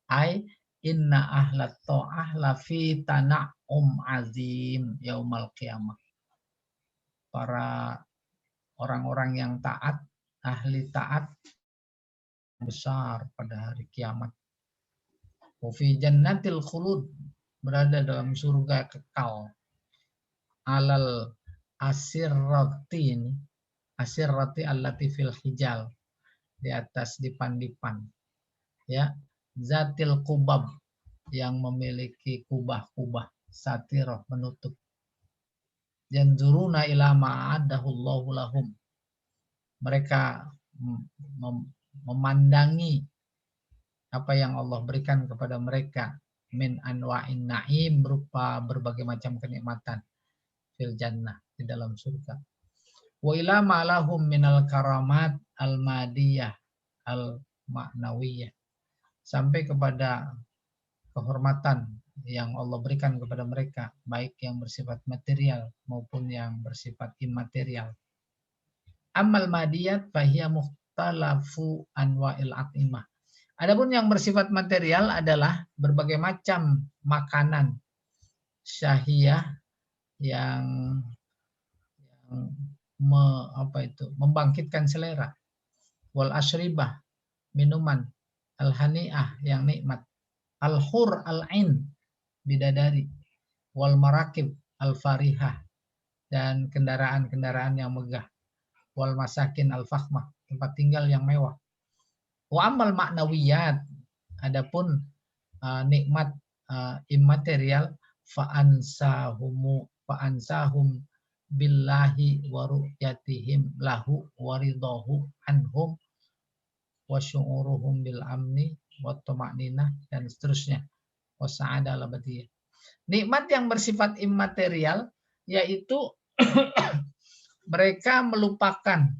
Ai inna ahlat ta'ah lafi tana'um azim yaumal qiyamah. Para orang-orang yang taat ahli taat besar pada hari kiamat. Wa fi jannatil khulud, berada dalam surga kekal. Alal asirrati, ini asirrati allati fil hijal, di atas dipan-dipan, ya, zatil kubab, yang memiliki kubah-kubah, satirah, menutup. Yanzuruna ila ma'adahu Allahu lahum, mereka memandangi apa yang Allah berikan kepada mereka, min anwa'in na'im, berupa berbagai macam kenikmatan, fil jannah, di dalam surga. Wa ila ma'lahum minal karamat al-madiyah al-ma'nawiyah, sampai kepada kehormatan yang Allah berikan kepada mereka, baik yang bersifat material maupun yang bersifat imaterial. Amal madiyat fahiya mukhtalafu anwa'il at'imah. Adapun yang bersifat material adalah berbagai macam makanan syahiyah yang membangkitkan selera. Wal asyribah, minuman. Al hani'ah, yang nikmat. Al hur al-ain, bidadari. Wal marakib al farihah, dan kendaraan-kendaraan yang megah. Wal masakin al fakhmah, tempat tinggal yang mewah. Wa amal ma'nawiyat, adapun nikmat immaterial, fa'ansahum billahi wa ru'yatihim lahu wa ridahu anhum wa syu'uruhum bil amni wa tuma'ninah, dan seterusnya. Wa sa'adah labadiyah. Nikmat yang bersifat immaterial yaitu mereka melupakan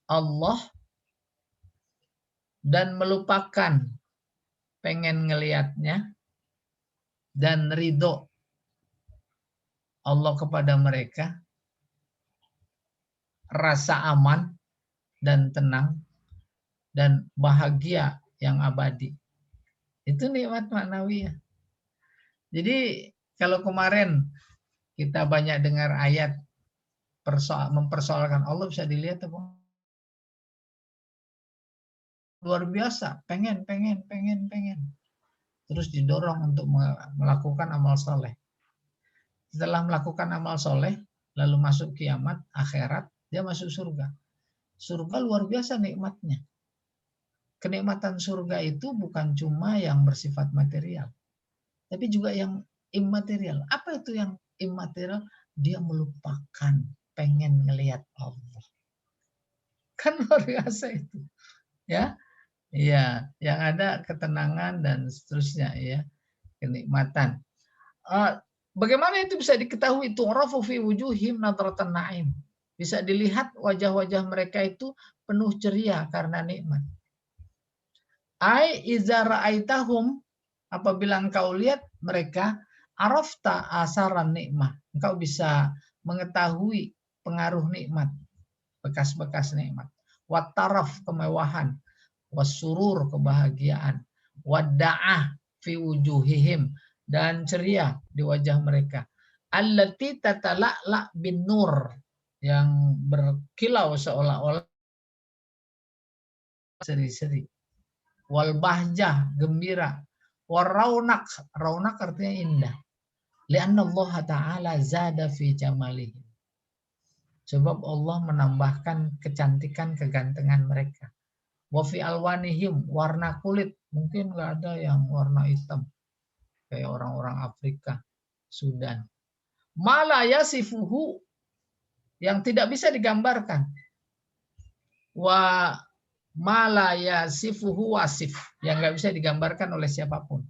Allah dan melupakan pengen ngelihatnya, dan ridho Allah kepada mereka, rasa aman dan tenang, dan bahagia yang abadi. Itu nikmat maknawiyah. Jadi kalau kemarin kita banyak dengar ayat mempersoalkan Allah bisa dilihat apa? Luar biasa, pengen. Terus didorong untuk melakukan amal soleh. Setelah melakukan amal soleh, lalu masuk kiamat, akhirat, dia masuk surga. Surga luar biasa nikmatnya. Kenikmatan surga itu bukan cuma yang bersifat material, tapi juga yang immaterial. Apa itu yang immaterial? Dia melupakan pengen ngelihat Allah. Kan luar biasa itu. Ya. Iya, yang ada ketenangan dan seterusnya, ya, kenikmatan. Bagaimana itu bisa diketahui? Tu'rafu fi wujuhim nadratan na'im. Bisa dilihat wajah-wajah mereka itu penuh ceria karena nikmat. Ai iza ra'aitahum, apabila engkau lihat mereka, arafta asaran nikmah. Engkau bisa mengetahui pengaruh nikmat, bekas-bekas nikmat. Wattaraf, kemewahan. Wasurur, kebahagiaan. Wadda'ah fi wujuhihim, dan ceria di wajah mereka. Allati tatala'la bin nur, yang berkilau seolah-olah seri-seri. Wal bahjah, gembira. Waraunak, raunak artinya indah. Lianna Allah Ta'ala zada fi jamalihim. Sebab Allah menambahkan kecantikan, kegantengan mereka. Wa fi alwanihim, warna kulit, mungkin nggak ada yang warna hitam kayak orang-orang Afrika, Sudan. Mala yasifuhu, yang tidak bisa digambarkan. Wa mala yasifuhu wasif, yang nggak bisa digambarkan oleh siapapun.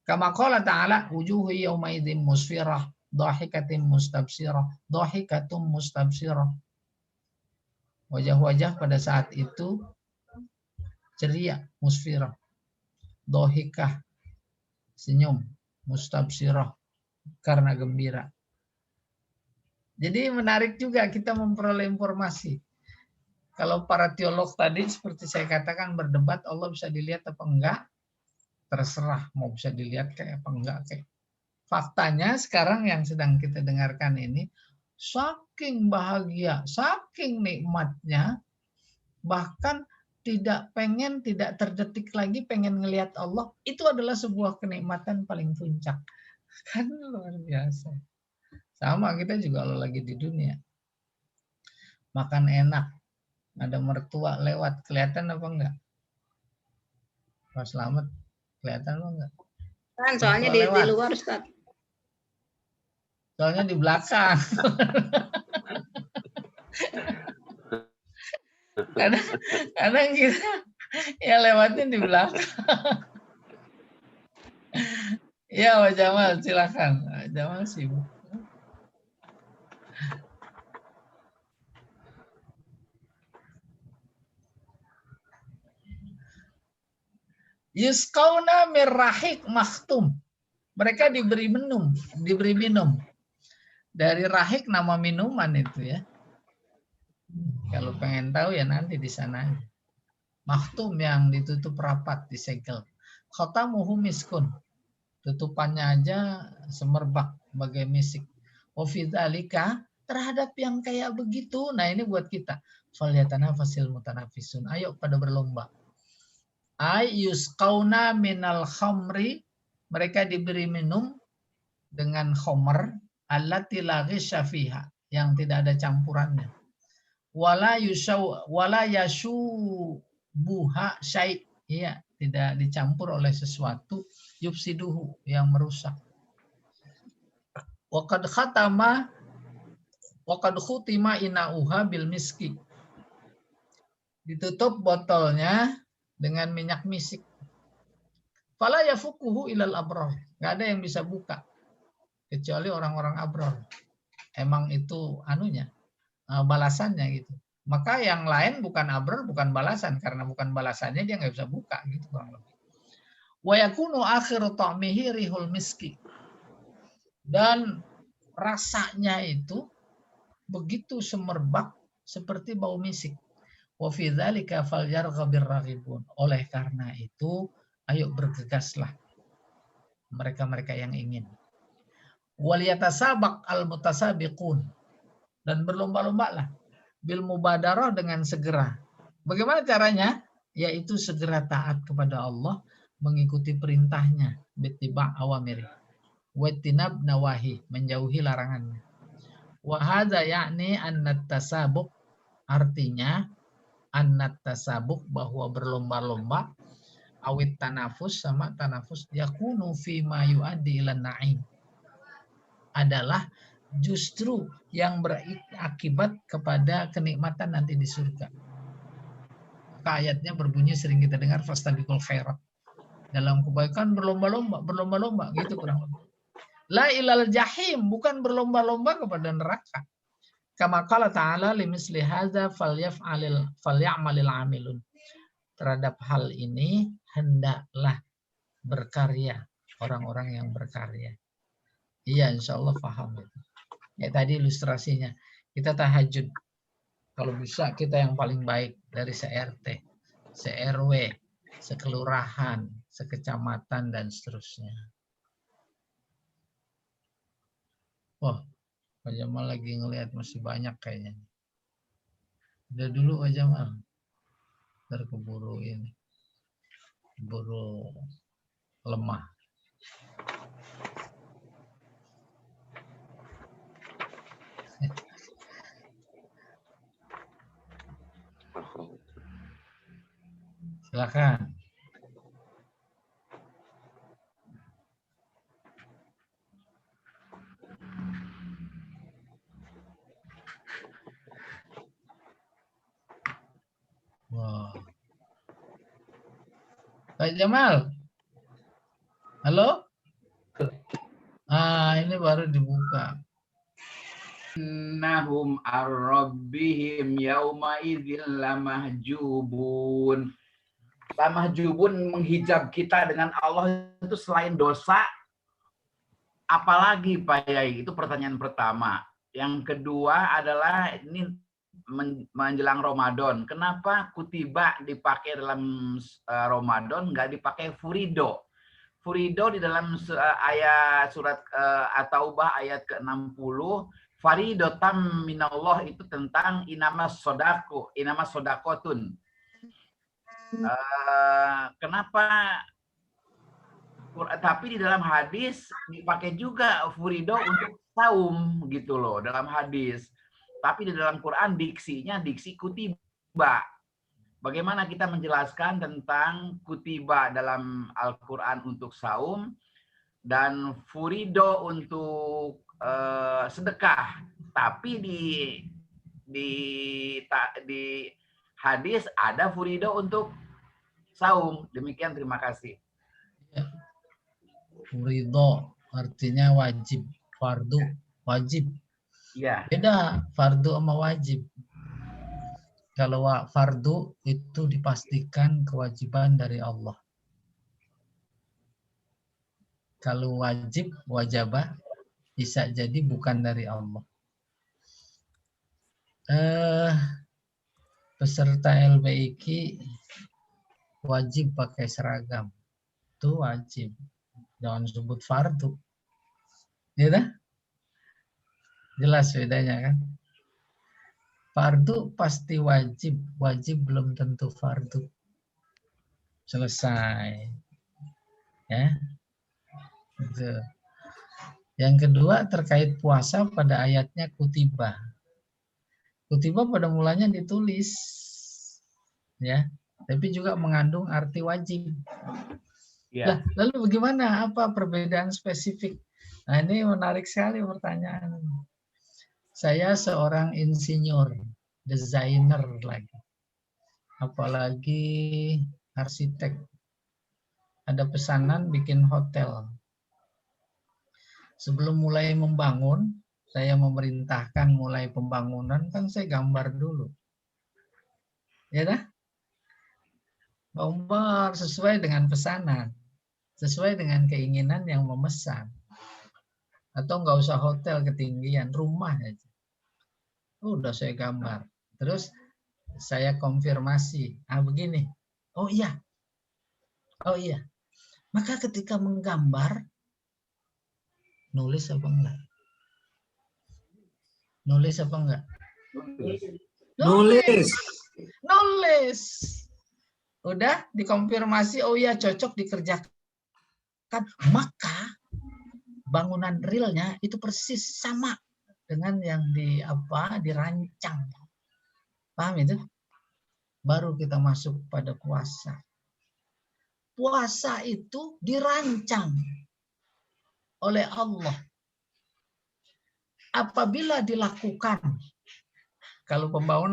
Kama qala ta'ala, wujuhu yawma idzin musfirah, dhahikatin mustabsirah, dhahikatum mustabsirah. Wajah-wajah pada saat itu ceria, musfirah, dohikah, senyum, mustabsirah, karena gembira. Jadi menarik juga kita memperoleh informasi. Kalau para teolog tadi seperti saya katakan berdebat Allah bisa dilihat apa enggak, terserah mau bisa dilihat kayak apa enggak kayak. Faktanya sekarang yang sedang kita dengarkan ini, saking bahagia, saking nikmatnya, bahkan tidak terdetik lagi pengen ngelihat Allah, itu adalah sebuah kenikmatan paling puncak. Kan luar biasa. Sama kita juga kalau lagi di dunia, makan enak, ada mertua lewat, kelihatan apa enggak? Pak Slamet, kelihatan apa enggak? Kan soalnya di luar, Ustaz. Soalnya di belakang. Kadang kita ya lewatnya di belakang. Ya, Pak Jamal, silakan. Pak Jamal sibuk. Yusqauna mirrahik makhtum. Mereka diberi minum. Dari rahik nama minuman itu ya. Kalau pengen tahu ya nanti di sana. Makhtum yang ditutup rapat, disegel. Khatamuhu miskun. Tutupannya aja semerbak bagai misik. Wafidzalika, terhadap yang kayak begitu. Nah ini buat kita. Falyatanafasil mutanafisun. Ayo pada berlomba. Yusqauna minal khamri, mereka diberi minum dengan khamr allati la ghisya fiha, yang tidak ada campurannya. Wala yashubuha syai', ya, tidak dicampur oleh sesuatu yufsiduhu, yang merusak. Wa qad khutima inauha bil miski. Ditutup botolnya dengan minyak misik. Fala yafukuhu ilal abrar. Enggak ada yang bisa buka kecuali orang-orang abrar. Emang itu anunya, balasannya gitu. Maka yang lain bukan abrar, bukan balasan, karena bukan balasannya dia nggak bisa buka gitu kurang lebih. Wa yakunu akhiru ta'mihi rihul miski. Dan rasanya itu begitu semerbak seperti bau misik. Wa fi dzalika falyarghabir raghibun. Oleh karena itu, ayo bergegaslah mereka-mereka yang ingin. Wal yatasabaq al mutasabiqun. Dan berlomba-lombalah bil mubadarah, dengan segera. Bagaimana caranya? Yaitu segera taat kepada Allah, mengikuti perintahnya, bittiba' awamiri, wattinab nawahi, menjauhi larangannya. Wa hadza ya'ni annat tasabuq, artinya annat tasabuk, bahwa berlomba-lomba, awit tanafus, sama tanafus, yakunu fi ma yu'addi ilan na'im, adalah justru yang berakibat kepada kenikmatan nanti di surga. Maka ayatnya berbunyi sering kita dengar, fastabiqul khairat. Dalam kebaikan berlomba-lomba gitu kurang lebih. La ilal jahim, bukan berlomba-lomba kepada neraka. Kama qala ta'ala limisli hadza falyamalil amilun. Terhadap hal ini hendaklah berkarya orang-orang yang berkarya. Iya, insya Allah paham itu. Ya tadi ilustrasinya, kita tahajud. Kalau bisa kita yang paling baik dari se-RT, se-RW, sekelurahan, sekecamatan, dan seterusnya. Wah, Pak Jamal lagi ngelihat masih banyak kayaknya. Udah dulu Pak Jamal. Ntar keburu ini. Keburu lemah. Silakan. Wah. Pak Jamal. Halo? Ini baru dibuka. Innahum ar-rabbihim yawma idzil lamahjubun. Lamahjubun, menghijab kita dengan Allah itu selain dosa, apalagi Pak Yai? Itu pertanyaan pertama. Yang kedua adalah ini menjelang Ramadan. Kenapa kutiba dipakai dalam Ramadan, nggak dipakai furido? Furido di dalam ayat surat At-Taubah ayat ke-60, faridotam minallah itu tentang inama sodakotun. Kenapa? Tapi di dalam hadis dipakai juga furido untuk saum gitu loh dalam hadis. Tapi di dalam Quran diksinya diksi kutiba. Bagaimana kita menjelaskan tentang kutiba dalam Al-Quran untuk saum dan furido untuk sedekah. Tapi di hadis ada furido untuk saum. Demikian, terima kasih. Furido artinya wajib, fardu, wajib. Ya. Beda fardu sama wajib. Kalau fardu itu dipastikan kewajiban dari Allah. Kalau wajib, wajabah, bisa jadi bukan dari Allah. Peserta LBIQ wajib pakai seragam. Itu wajib. Jangan sebut fardu. Ya, jelas bedanya kan? Fardu pasti wajib, wajib belum tentu fardu. Selesai. Ya. Itu. Yang kedua terkait puasa pada ayatnya kutiba. Kutiba pada mulanya ditulis. Ya, tapi juga mengandung arti wajib. Ya. Lalu bagaimana? Apa perbedaan spesifik? Nah, ini menarik sekali pertanyaan. Saya seorang insinyur, desainer lagi. Apalagi arsitek. Ada pesanan bikin hotel. Sebelum mulai membangun, saya memerintahkan mulai pembangunan, kan saya gambar dulu. Ya dah? Gambar sesuai dengan pesanan. Sesuai dengan keinginan yang memesan. Atau nggak usah hotel ketinggian, rumah aja. Udah saya gambar. Terus saya konfirmasi. Begini. Oh iya. Maka ketika menggambar, nulis apa enggak? Nulis apa enggak? Nulis. Udah dikonfirmasi, oh iya cocok dikerjakan. Maka bangunan realnya itu persis sama dengan yang dirancang. Paham itu? Baru kita masuk pada puasa. Puasa itu dirancang oleh Allah. Apabila dilakukan,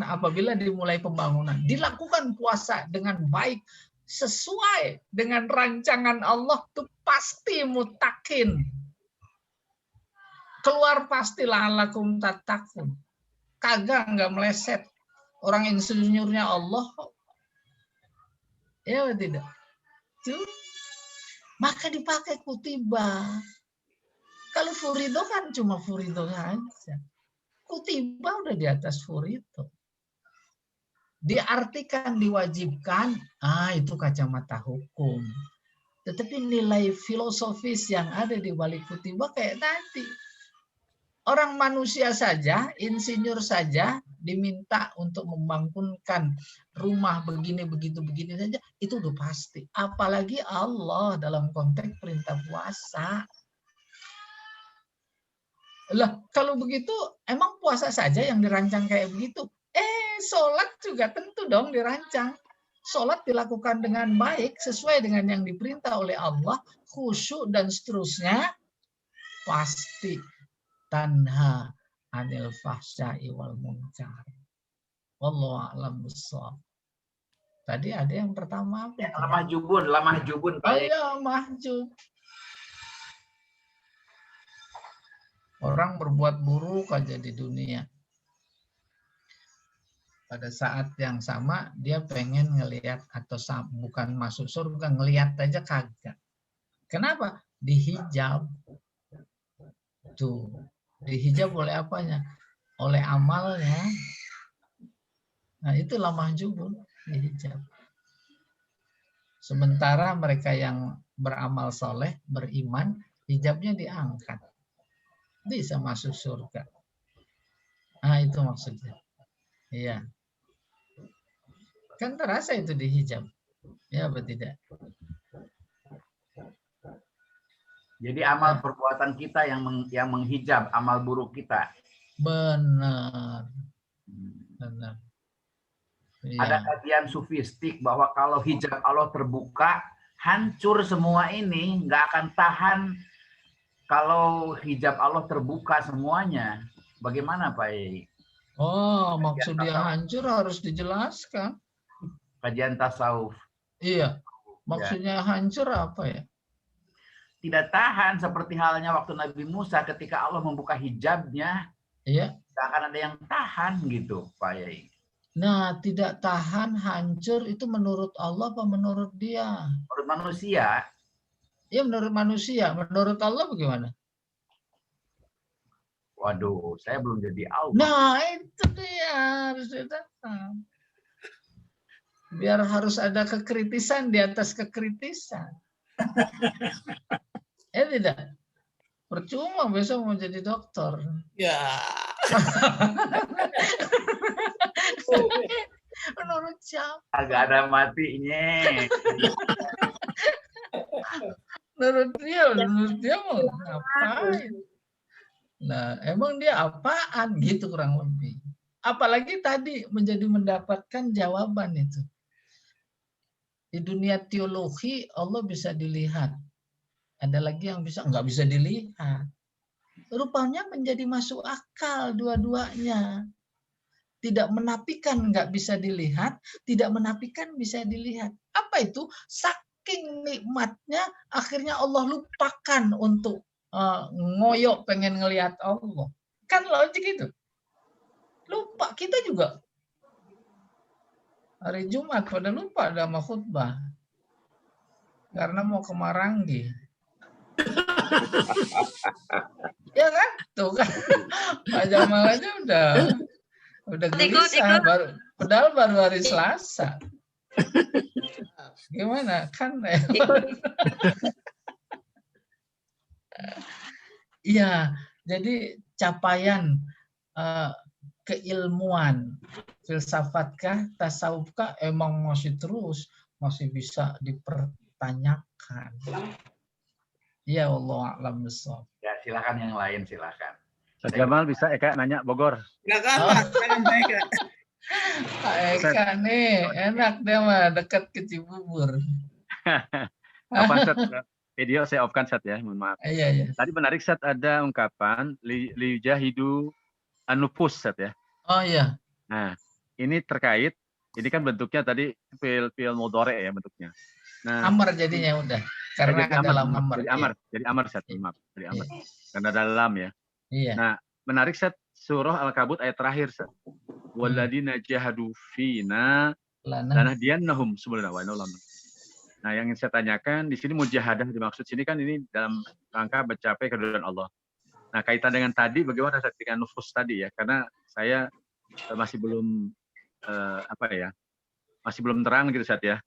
apabila dimulai pembangunan, dilakukan puasa dengan baik, sesuai dengan rancangan Allah, itu pasti mutakin. Keluar pasti la'allakum tattaqun. Kagak, nggak meleset. Orang insinyurnya Allah. Ya tidak? Maka dipakai kutiba. Kalau furido kan cuma furido saja. Kutiba udah di atas furido. Diartikan diwajibkan, itu kacamata hukum. Tetapi nilai filosofis yang ada di balik kutiba kayak tadi. Orang manusia saja, insinyur saja diminta untuk membangunkan rumah begini, begitu, begini saja, itu udah pasti. Apalagi Allah dalam konteks perintah puasa. Lah, kalau begitu, emang puasa saja yang dirancang kayak begitu? Sholat juga tentu dong dirancang. Sholat dilakukan dengan baik, sesuai dengan yang diperintah oleh Allah, khusyuk dan seterusnya, pasti. Tanha anil fahsya'i wal munkar. Wallahu a'lam bishawab. Tadi ada yang pertama apa? Ya, lamah jubun. Oh iya, mahjub. Orang berbuat buruk aja di dunia. Pada saat yang sama dia pengen ngelihat atau bukan masuk surga, ngelihat aja kagak. Kenapa? Dihijab. Tuh. Dihijab oleh apanya? Oleh amalnya. Nah, itulah mahjubun, dihijab. Sementara mereka yang beramal soleh, beriman, hijabnya diangkat. Bisa masuk surga. Ah, itu maksudnya. Iya. Kan terasa itu di hijab. Ya, apa tidak? Jadi amal perbuatan kita yang menghijab amal buruk kita. Benar. Benar. Ada Iya. kajian sufistik bahwa kalau hijab Allah terbuka, hancur semua ini, nggak akan tahan kalau hijab Allah terbuka semuanya. Bagaimana Pak Yai? Oh, maksud dia hancur harus dijelaskan. Kajian tasawuf. Iya. Maksudnya hancur apa ya? Tidak tahan seperti halnya waktu Nabi Musa ketika Allah membuka hijabnya, Iya. tidak akan ada yang tahan gitu Pak Yai. Nah, tidak tahan, hancur itu menurut Allah apa menurut dia? Menurut manusia, Ya, menurut manusia. Menurut Allah bagaimana? waduh, saya belum jadi Allah. Nah, itu dia harus datang. Biar harus ada kekritisan di atas kekritisan. Tidak. Percuma besok mau jadi dokter. Ya. Menurut siapa? Agak ada matinya. Menurut dia mau ngapain? Nah, emang dia apaan gitu kurang lebih. Apalagi tadi mendapatkan jawaban itu. Di dunia teologi Allah bisa dilihat. Ada lagi yang nggak bisa dilihat. Rupanya menjadi masuk akal dua-duanya. Tidak menafikan nggak bisa dilihat, tidak menafikan bisa dilihat. Apa itu? Saking nikmatnya, akhirnya Allah lupakan untuk ngoyok pengen ngelihat Allah. Kan logik itu. Lupa, kita juga. Hari Jumat pada lupa ada sama khutbah. Karena mau ke Marangi. Ya kan? Tuh kan. Pak Jamal aja udah gelisah, padahal baru hari Selasa. Gimana? Kan iya, jadi capaian keilmuan, filsafatkah, tasawufkah emang masih masih bisa dipertanyakan. Ya Allah a'lam bishawab. Ya silakan yang lain silakan. Ustaz Jamal bisa Eka nanya Bogor. Silakan Pak, silakan Pak Eka. Pak Eka nih, enak dia mah dekat ke Cibubur. Apa Ustaz? Video saya off-kan Ustaz ya, mohon maaf. Iya. Tadi menarik Ustaz ada ungkapan lijahidu anufus Ustaz ya. Oh iya. Nah, ini terkait, ini kan bentuknya tadi fil mudhari ya bentuknya. Nah, Amar jadinya udah. Karena dalam amar. Jadi amar Ustaz, maaf. Jadi amar. Karena dalam ya. Iya. Nah, menarik Ustaz surah Al-Kabut ayat terakhir Ustaz. Walladzina jahadu fina lanahdiyannahum subulana wa inna. Nah, yang ingin saya tanyakan di sini mujahadah dimaksud sini kan ini dalam rangka mencapai keridhaan Allah. Nah, kaitan dengan tadi bagaimana Ustaz dengan nufus tadi ya? Karena saya masih belum masih belum terang gitu Ustaz ya.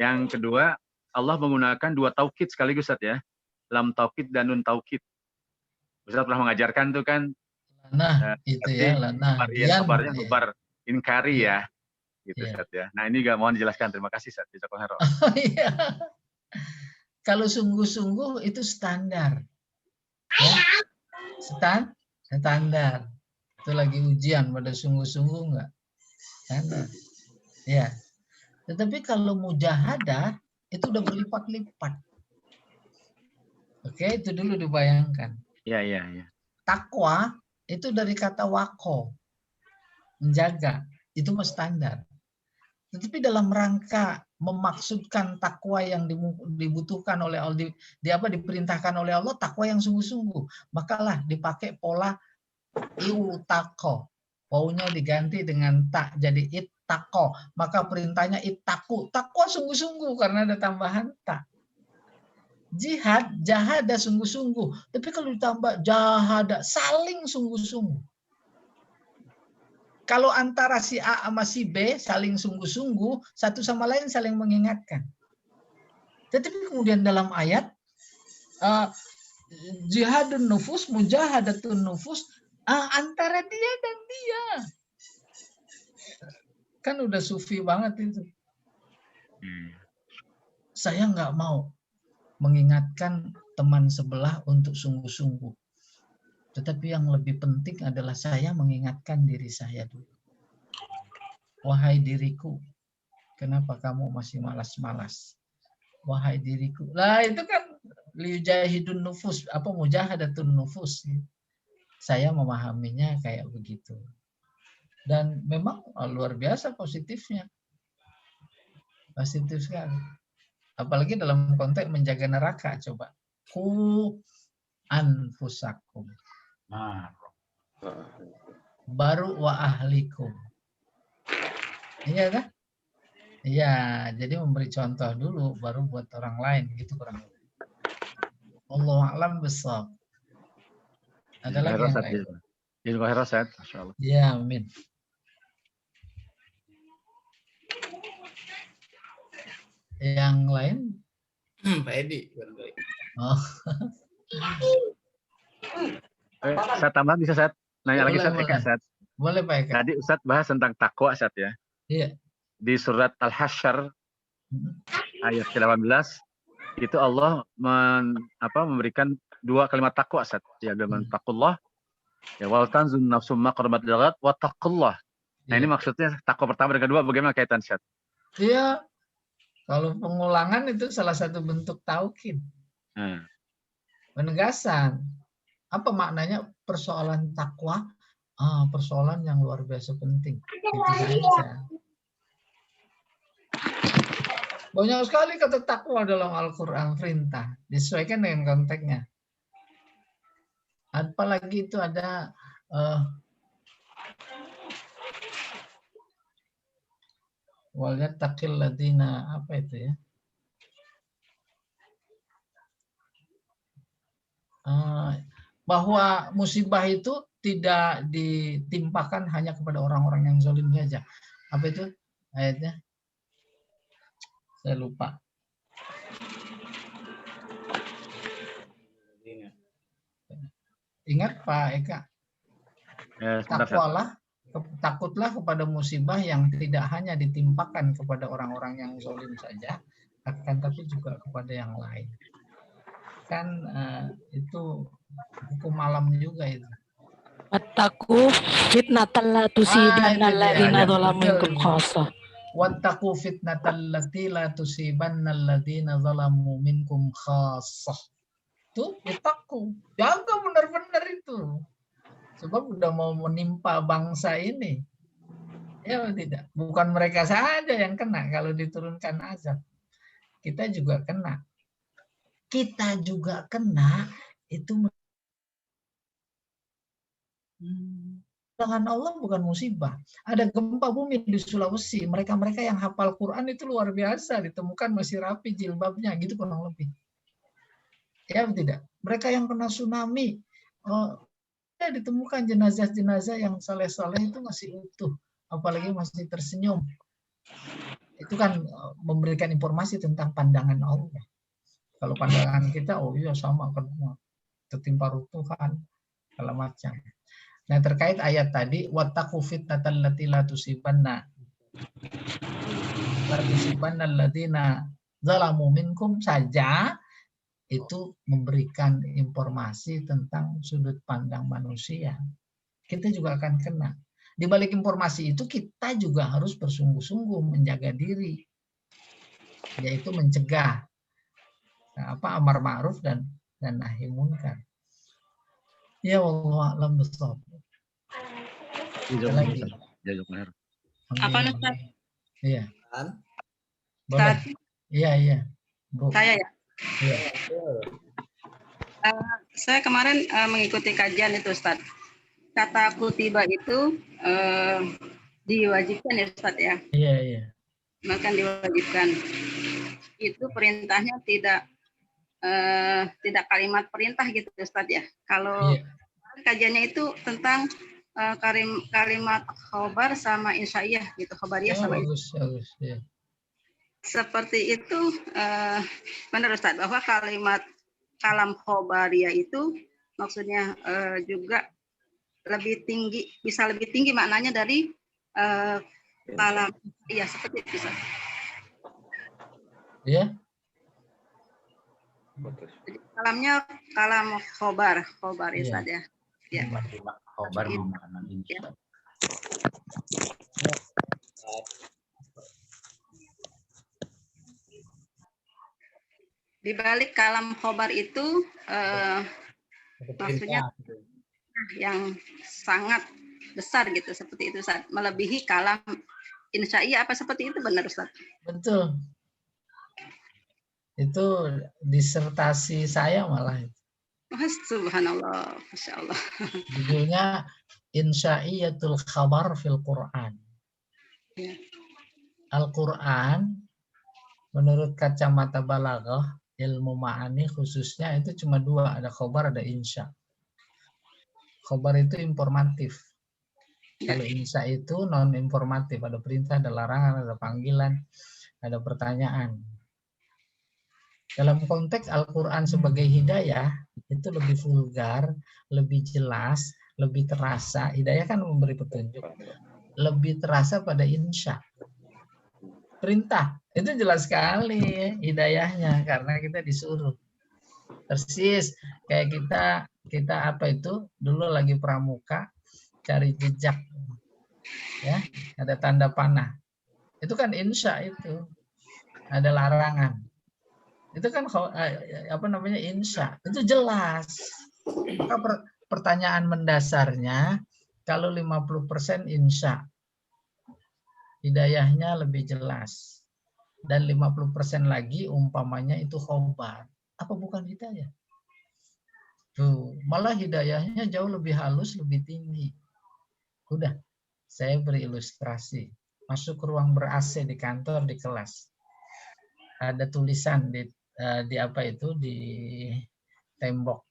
Yang kedua, Allah menggunakan dua taukid sekaligus Ustaz ya. Lam taukid dan nun taukid. Ustaz pernah mengajarkan tuh kan. Nah, itu ya. Kabarnya kabar inkari ya. Gitu Ustaz ya. Nah, ini juga mohon dijelaskan. Terima kasih Ustaz. Iya. Kalau sungguh-sungguh itu standar. Ya. Standar. Itu lagi ujian pada sungguh-sungguh enggak? Standar. Ya. Tetapi kalau mujahadah itu udah berlipat-lipat. Oke, itu dulu dibayangkan. Iya. Takwa itu dari kata wako, menjaga, itu mah standar. Tetapi dalam rangka memaksudkan takwa yang dibutuhkan oleh Allah, diperintahkan oleh Allah, takwa yang sungguh-sungguh, makalah dipakai pola iutako, wawunya diganti dengan tak jadi ittaqo, maka perintahnya ittaqu, takwa sungguh-sungguh karena ada tambahan tak. Jihad, jahada sungguh-sungguh. Tapi kalau ditambah jahada, saling sungguh-sungguh. Kalau antara si A sama si B saling sungguh-sungguh, satu sama lain saling mengingatkan. Tetapi kemudian dalam ayat, jihadun nufus, mujahadatun nufus, Antara dia dan dia. Kan udah sufi banget itu. Saya nggak mau mengingatkan teman sebelah untuk sungguh-sungguh. Tetapi yang lebih penting adalah saya mengingatkan diri saya dulu. Wahai diriku, kenapa kamu masih malas-malas? Wahai diriku. Lah itu kan liyujahidun nufus, mujahadatun nufus. Saya memahaminya kayak begitu. Dan memang luar biasa positifnya. Positif sekali. Apalagi dalam konteks menjaga neraka, coba. Ku anfusakum. Nah, Baru wa ahlikum. Iya kan? Iya, jadi memberi contoh dulu, baru buat orang lain, gitu kurang lebih. Wallahu a'lam bishawab. Ada lagi yang lain? Jazakallahu khairan, Masya Allah. Ya, amin. Yang lain? Pak Edi. Oh. Saya tambah bisa, Ustaz? Nanya lagi, Ustaz? Boleh. Ustaz. Boleh, Pak Eka. Tadi Ustaz bahas tentang takwa, Ustaz, ya. Iya. Di surat Al-Hasyr ayat ke-18 itu Allah memberikan 2 kalimat takwa, Ustaz. Ya, dengan taqullah, ya wal tanzun nafsum ma qaddamat lighat wa taqullah. Nah, ini maksudnya takwa pertama dan kedua bagaimana kaitan, Ustaz? Iya. Kalau pengulangan itu salah satu bentuk taukid. Penegasan. Apa maknanya persoalan takwa? Persoalan yang luar biasa penting. Itu saja. Banyak sekali kata takwa dalam Al-Quran perintah. Disesuaikan dengan konteksnya. Apalagi itu ada waliyattaqil ladina, apa itu ya? Bahwa musibah itu tidak ditimpakan hanya kepada orang-orang yang zalim saja. Apa itu ayatnya? Saya lupa. Ingat Pak Eka? Takutlah kepada musibah yang tidak hanya ditimpakan kepada orang-orang yang zalim saja, akan tapi juga kepada yang lain. Kan itu hukum malam juga itu. Wattaqu fitnatan la tusibanna alladziina zalamu minkum khassah. Wattaqu fitnatan lati la tusibanna alladziina zalamu minkum khassah. Tuh, takut. Jaga benar-benar itu. Sebab udah mau menimpa bangsa ini. Ya tidak. Bukan mereka saja yang kena kalau diturunkan azab. Kita juga kena. Kita juga kena itu. Tangan Allah bukan musibah. Ada gempa bumi di Sulawesi. Mereka-mereka yang hafal Quran itu luar biasa. Ditemukan masih rapi jilbabnya. Gitu kurang lebih. Ya tidak. Mereka yang kena tsunami. Ditemukan jenazah-jenazah yang saleh-saleh itu masih utuh. Apalagi masih tersenyum. Itu kan memberikan informasi tentang pandangan Allah. Kalau pandangan kita, oh iya sama. Tertimpa runtuhan. Segala macam. Nah, terkait ayat tadi, wattaqu fitnatal lati la tusibanna alladziina zalamu minkum saja itu memberikan informasi tentang sudut pandang manusia. Kita juga akan kena. Di balik informasi itu kita juga harus bersungguh-sungguh menjaga diri, yaitu mencegah amar ma'ruf dan nahi munkar. Ya wallahu a'lam bishawab. Lagi. Apa Ustaz? Iya. Boleh. Iya. Bu. Saya ya. Iya. Saya kemarin mengikuti kajian itu Ustaz. Kata kutiba itu diwajibkan ya Ustaz ya. Iya. Bahkan diwajibkan. Itu perintahnya tidak kalimat perintah gitu Ustaz ya. Kalau kajiannya itu tentang kalimat khobar sama insya'iyah gitu, khobariyah sama bagus, ya. Seperti itu benar Ustaz bahwa kalam khobariyah itu maksudnya juga lebih tinggi, bisa lebih tinggi maknanya dari kalam. Iya, seperti itu. Ustaz. Ya, Jadi kalamnya kalam khobar Iya. Ustaz ya. Ya. Khobar memaknai insya. Di balik kalam khobar itu maksudnya yang sangat besar gitu, seperti itu Ustaz. Melebihi kalam insya'iyah, apa seperti itu benar Ustaz? betul. Itu disertasi saya malah. Subhanallah, Masya Allah. Judulnya Insyaiyatul Khabar fil Quran. Ya. Al-Quran menurut kacamata balaghah, ilmu ma'ani khususnya itu cuma dua, ada khobar, ada insya. Khobar itu informatif. Kalau insya itu non informatif, ada perintah, ada larangan, ada panggilan, ada pertanyaan. Dalam konteks Al-Quran sebagai hidayah, itu lebih vulgar, lebih jelas, lebih terasa. Hidayah kan memberi petunjuk. Lebih terasa pada insya. Perintah, itu jelas sekali hidayahnya, karena kita disuruh. Persis kayak kita apa itu, dulu lagi pramuka, cari jejak. Ya, ada tanda panah. Itu kan insya itu. Ada larangan. Itu kan apa namanya insya, itu jelas. Maka pertanyaan mendasarnya, kalau 50% insya, hidayahnya lebih jelas, dan 50% lagi umpamanya itu khobar, apa bukan hidayah? Tuh, malah hidayahnya jauh lebih halus, lebih tinggi. Udah, saya beri ilustrasi. Masuk ke ruang ber-AC di kantor, di kelas, ada tulisan di apa itu, di tembok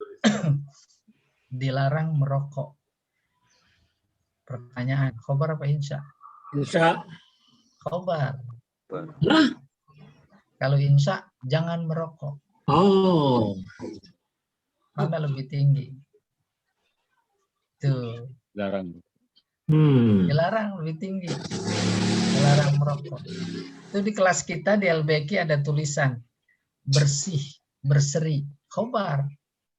dilarang merokok. Pertanyaan, khobar apa insya? Insya. Khobar. Kalau insya, jangan merokok. Oh. Mana lebih tinggi? Tuh. Larang. Dilarang lebih tinggi. Dilarang merokok. Itu di kelas kita di LBK ada tulisan bersih, berseri, khobar.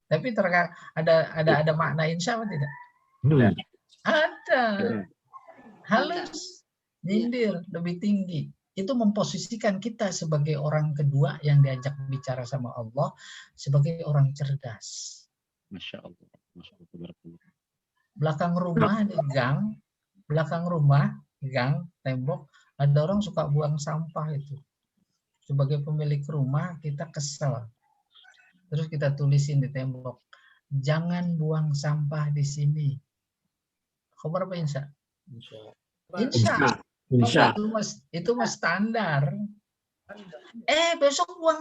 Tapi ada makna insya apa tidak? Ada. Halus, nyindir, lebih tinggi. Itu memposisikan kita sebagai orang kedua yang diajak bicara sama Allah, sebagai orang cerdas. Masya Allah. Masya Allah. Belakang rumah di gang, belakang rumah, gang, tembok, ada orang suka buang sampah itu. Sebagai pemilik rumah, kita kesel. Terus kita tulisin di tembok, jangan buang sampah di sini. Khobar apa insya? Insya. Insya. Itu mah standar. Besok buang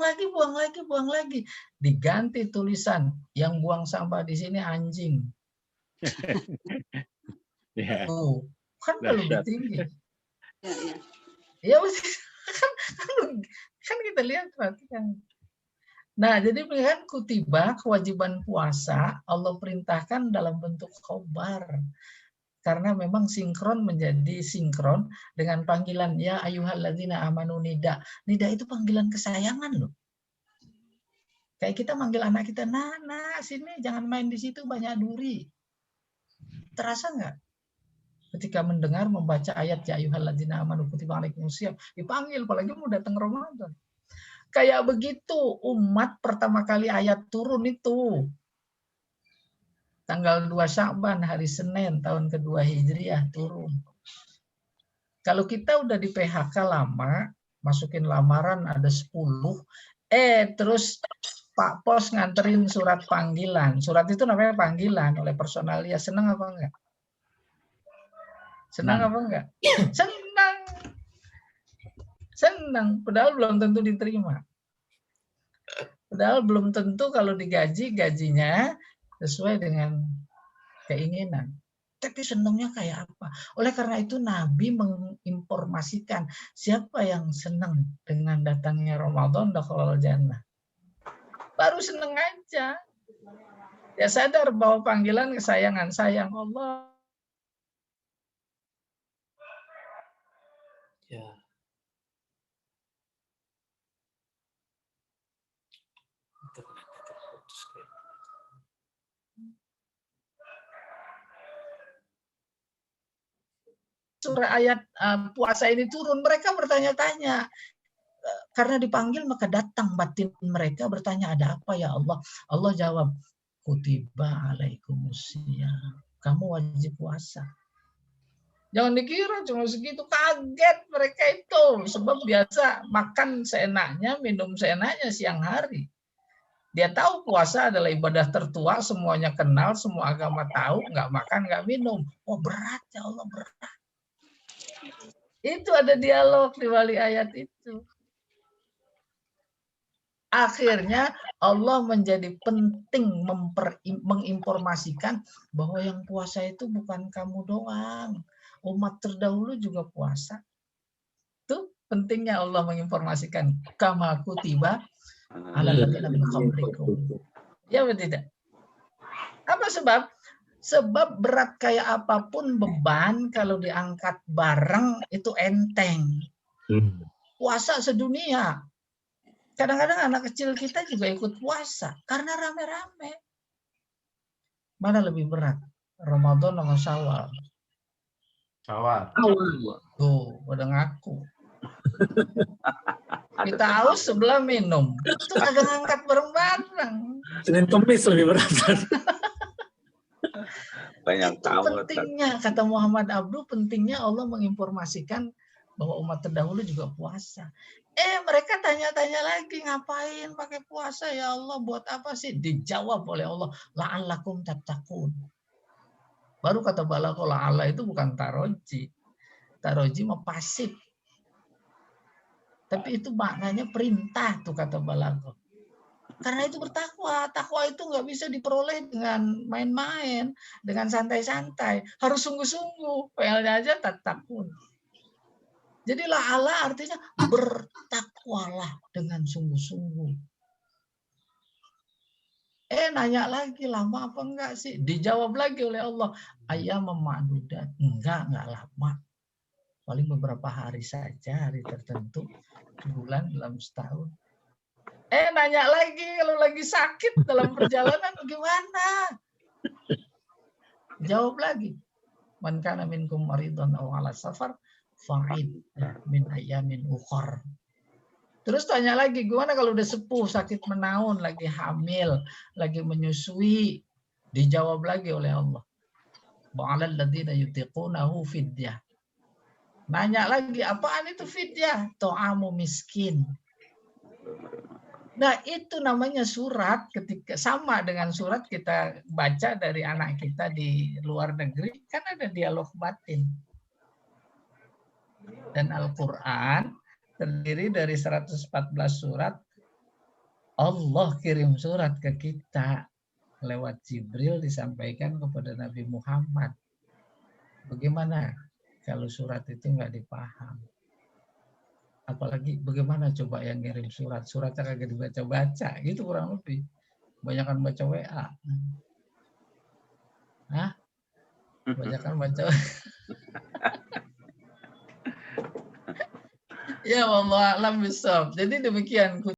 lagi. Diganti tulisan, yang buang sampah di sini anjing. Ya. Tuh, kan lebih tinggi. Ya. Ya, kan kita lihat perhatikan. Nah, jadi pilihan kutiba, kewajiban puasa, Allah perintahkan dalam bentuk khobar. Karena memang sinkron menjadi sinkron dengan panggilan ya ayyuhalladzina amanu nida. Nida itu panggilan kesayangan loh. Kayak kita manggil anak kita, nah sini jangan main di situ banyak duri. Terasa nggak? Ketika mendengar membaca ayat ya ayyuhalladzina amanu kutiba alaikumusiyam, dipanggil apalagi mau datang Ramadan. Kayak begitu umat pertama kali ayat turun itu. Tanggal 2 Sya'ban, hari Senin, tahun kedua Hijriah turun. Kalau kita udah di PHK lama, masukin lamaran ada 10, terus Pak Pos nganterin surat panggilan. Surat itu namanya panggilan oleh personalia. Senang apa enggak? Senang apa enggak? Senang. Padahal belum tentu diterima. Padahal belum tentu kalau digaji, gajinya sesuai dengan keinginan. Tapi senangnya kayak apa? Oleh karena itu Nabi menginformasikan siapa yang senang dengan datangnya Ramadan dakhalal jannah. Baru senang aja. Dia sadar bahwa panggilan kesayangan, sayang Allah. Ya. Surah ayat puasa ini turun, mereka bertanya-tanya. Karena dipanggil maka datang batin mereka bertanya, ada apa ya Allah? Allah jawab, kutiba alaikumusiyam. Kamu wajib puasa. Jangan dikira cuma segitu, kaget mereka itu. Sebab biasa makan seenaknya, minum seenaknya siang hari. Dia tahu puasa adalah ibadah tertua, semuanya kenal, semua agama tahu, nggak makan, nggak minum. Oh berat ya Allah, berat. Itu ada dialog di balik ayat itu. Akhirnya Allah menjadi penting menginformasikan bahwa yang puasa itu bukan kamu doang. Umat terdahulu juga puasa. Itu pentingnya Allah menginformasikan. Kama kutiba ala ladzina min qablikum. Ya betul tidak? Apa sebab? Sebab berat kayak apapun beban kalau diangkat bareng itu enteng. Puasa sedunia. Kadang-kadang anak kecil kita juga ikut puasa karena rame-rame. Mana lebih berat? Ramadan sama Syawal? Syawal. Tuh, udah ngaku. Kita haus sebelah minum. Itu kagak ngangkat bareng-bareng. Senin Kemis lebih berat. Banyak Itu tamu. pentingnya, kata Muhammad Abduh, pentingnya Allah menginformasikan bahwa umat terdahulu juga puasa. Mereka tanya-tanya lagi, ngapain pakai puasa ya Allah, buat apa sih? Dijawab oleh Allah, la'allakum tattaqun. Baru kata Balaghah, la'alla itu bukan taroji. Taroji mah pasif. Tapi itu maknanya perintah tuh kata Balaghah. Karena itu bertakwa. Takwa itu nggak bisa diperoleh dengan main-main, dengan santai-santai. Harus sungguh-sungguh. PL-nya aja tattaqun. Jadi la'alla artinya bertakwalah dengan sungguh-sungguh. Nanya lagi, lama apa enggak sih? Dijawab lagi oleh Allah, ayam ma'dudat. Enggak lama. Paling beberapa hari saja, hari tertentu, bulan dalam setahun. Nanya lagi, kalau lagi sakit dalam perjalanan gimana? Jawab lagi. Man kana minkum maridun aw ala safar fa'id min ayamin ukhar. Terus tanya lagi, gimana kalau udah sepuh, sakit menaun, lagi hamil, lagi menyusui? Dijawab lagi oleh Allah. Ba'alal ladzina yutiqunahu fidyah. Nanya lagi, apaan itu fidyah? Ta'amu miskin. Nah, itu namanya surat, ketika sama dengan surat kita baca dari anak kita di luar negeri, kan ada dialog batin. Dan Al-Quran terdiri dari 114 surat. Allah kirim surat ke kita lewat Jibril, disampaikan kepada Nabi Muhammad. Bagaimana kalau surat itu nggak dipaham? Apalagi bagaimana coba yang ngirim surat? Suratnya kagak dibaca-baca. Gitu kurang lebih. Kebanyakan baca WA. Hah? Kebanyakan baca WA. Ya Allah, alam bisawab. Jadi demikian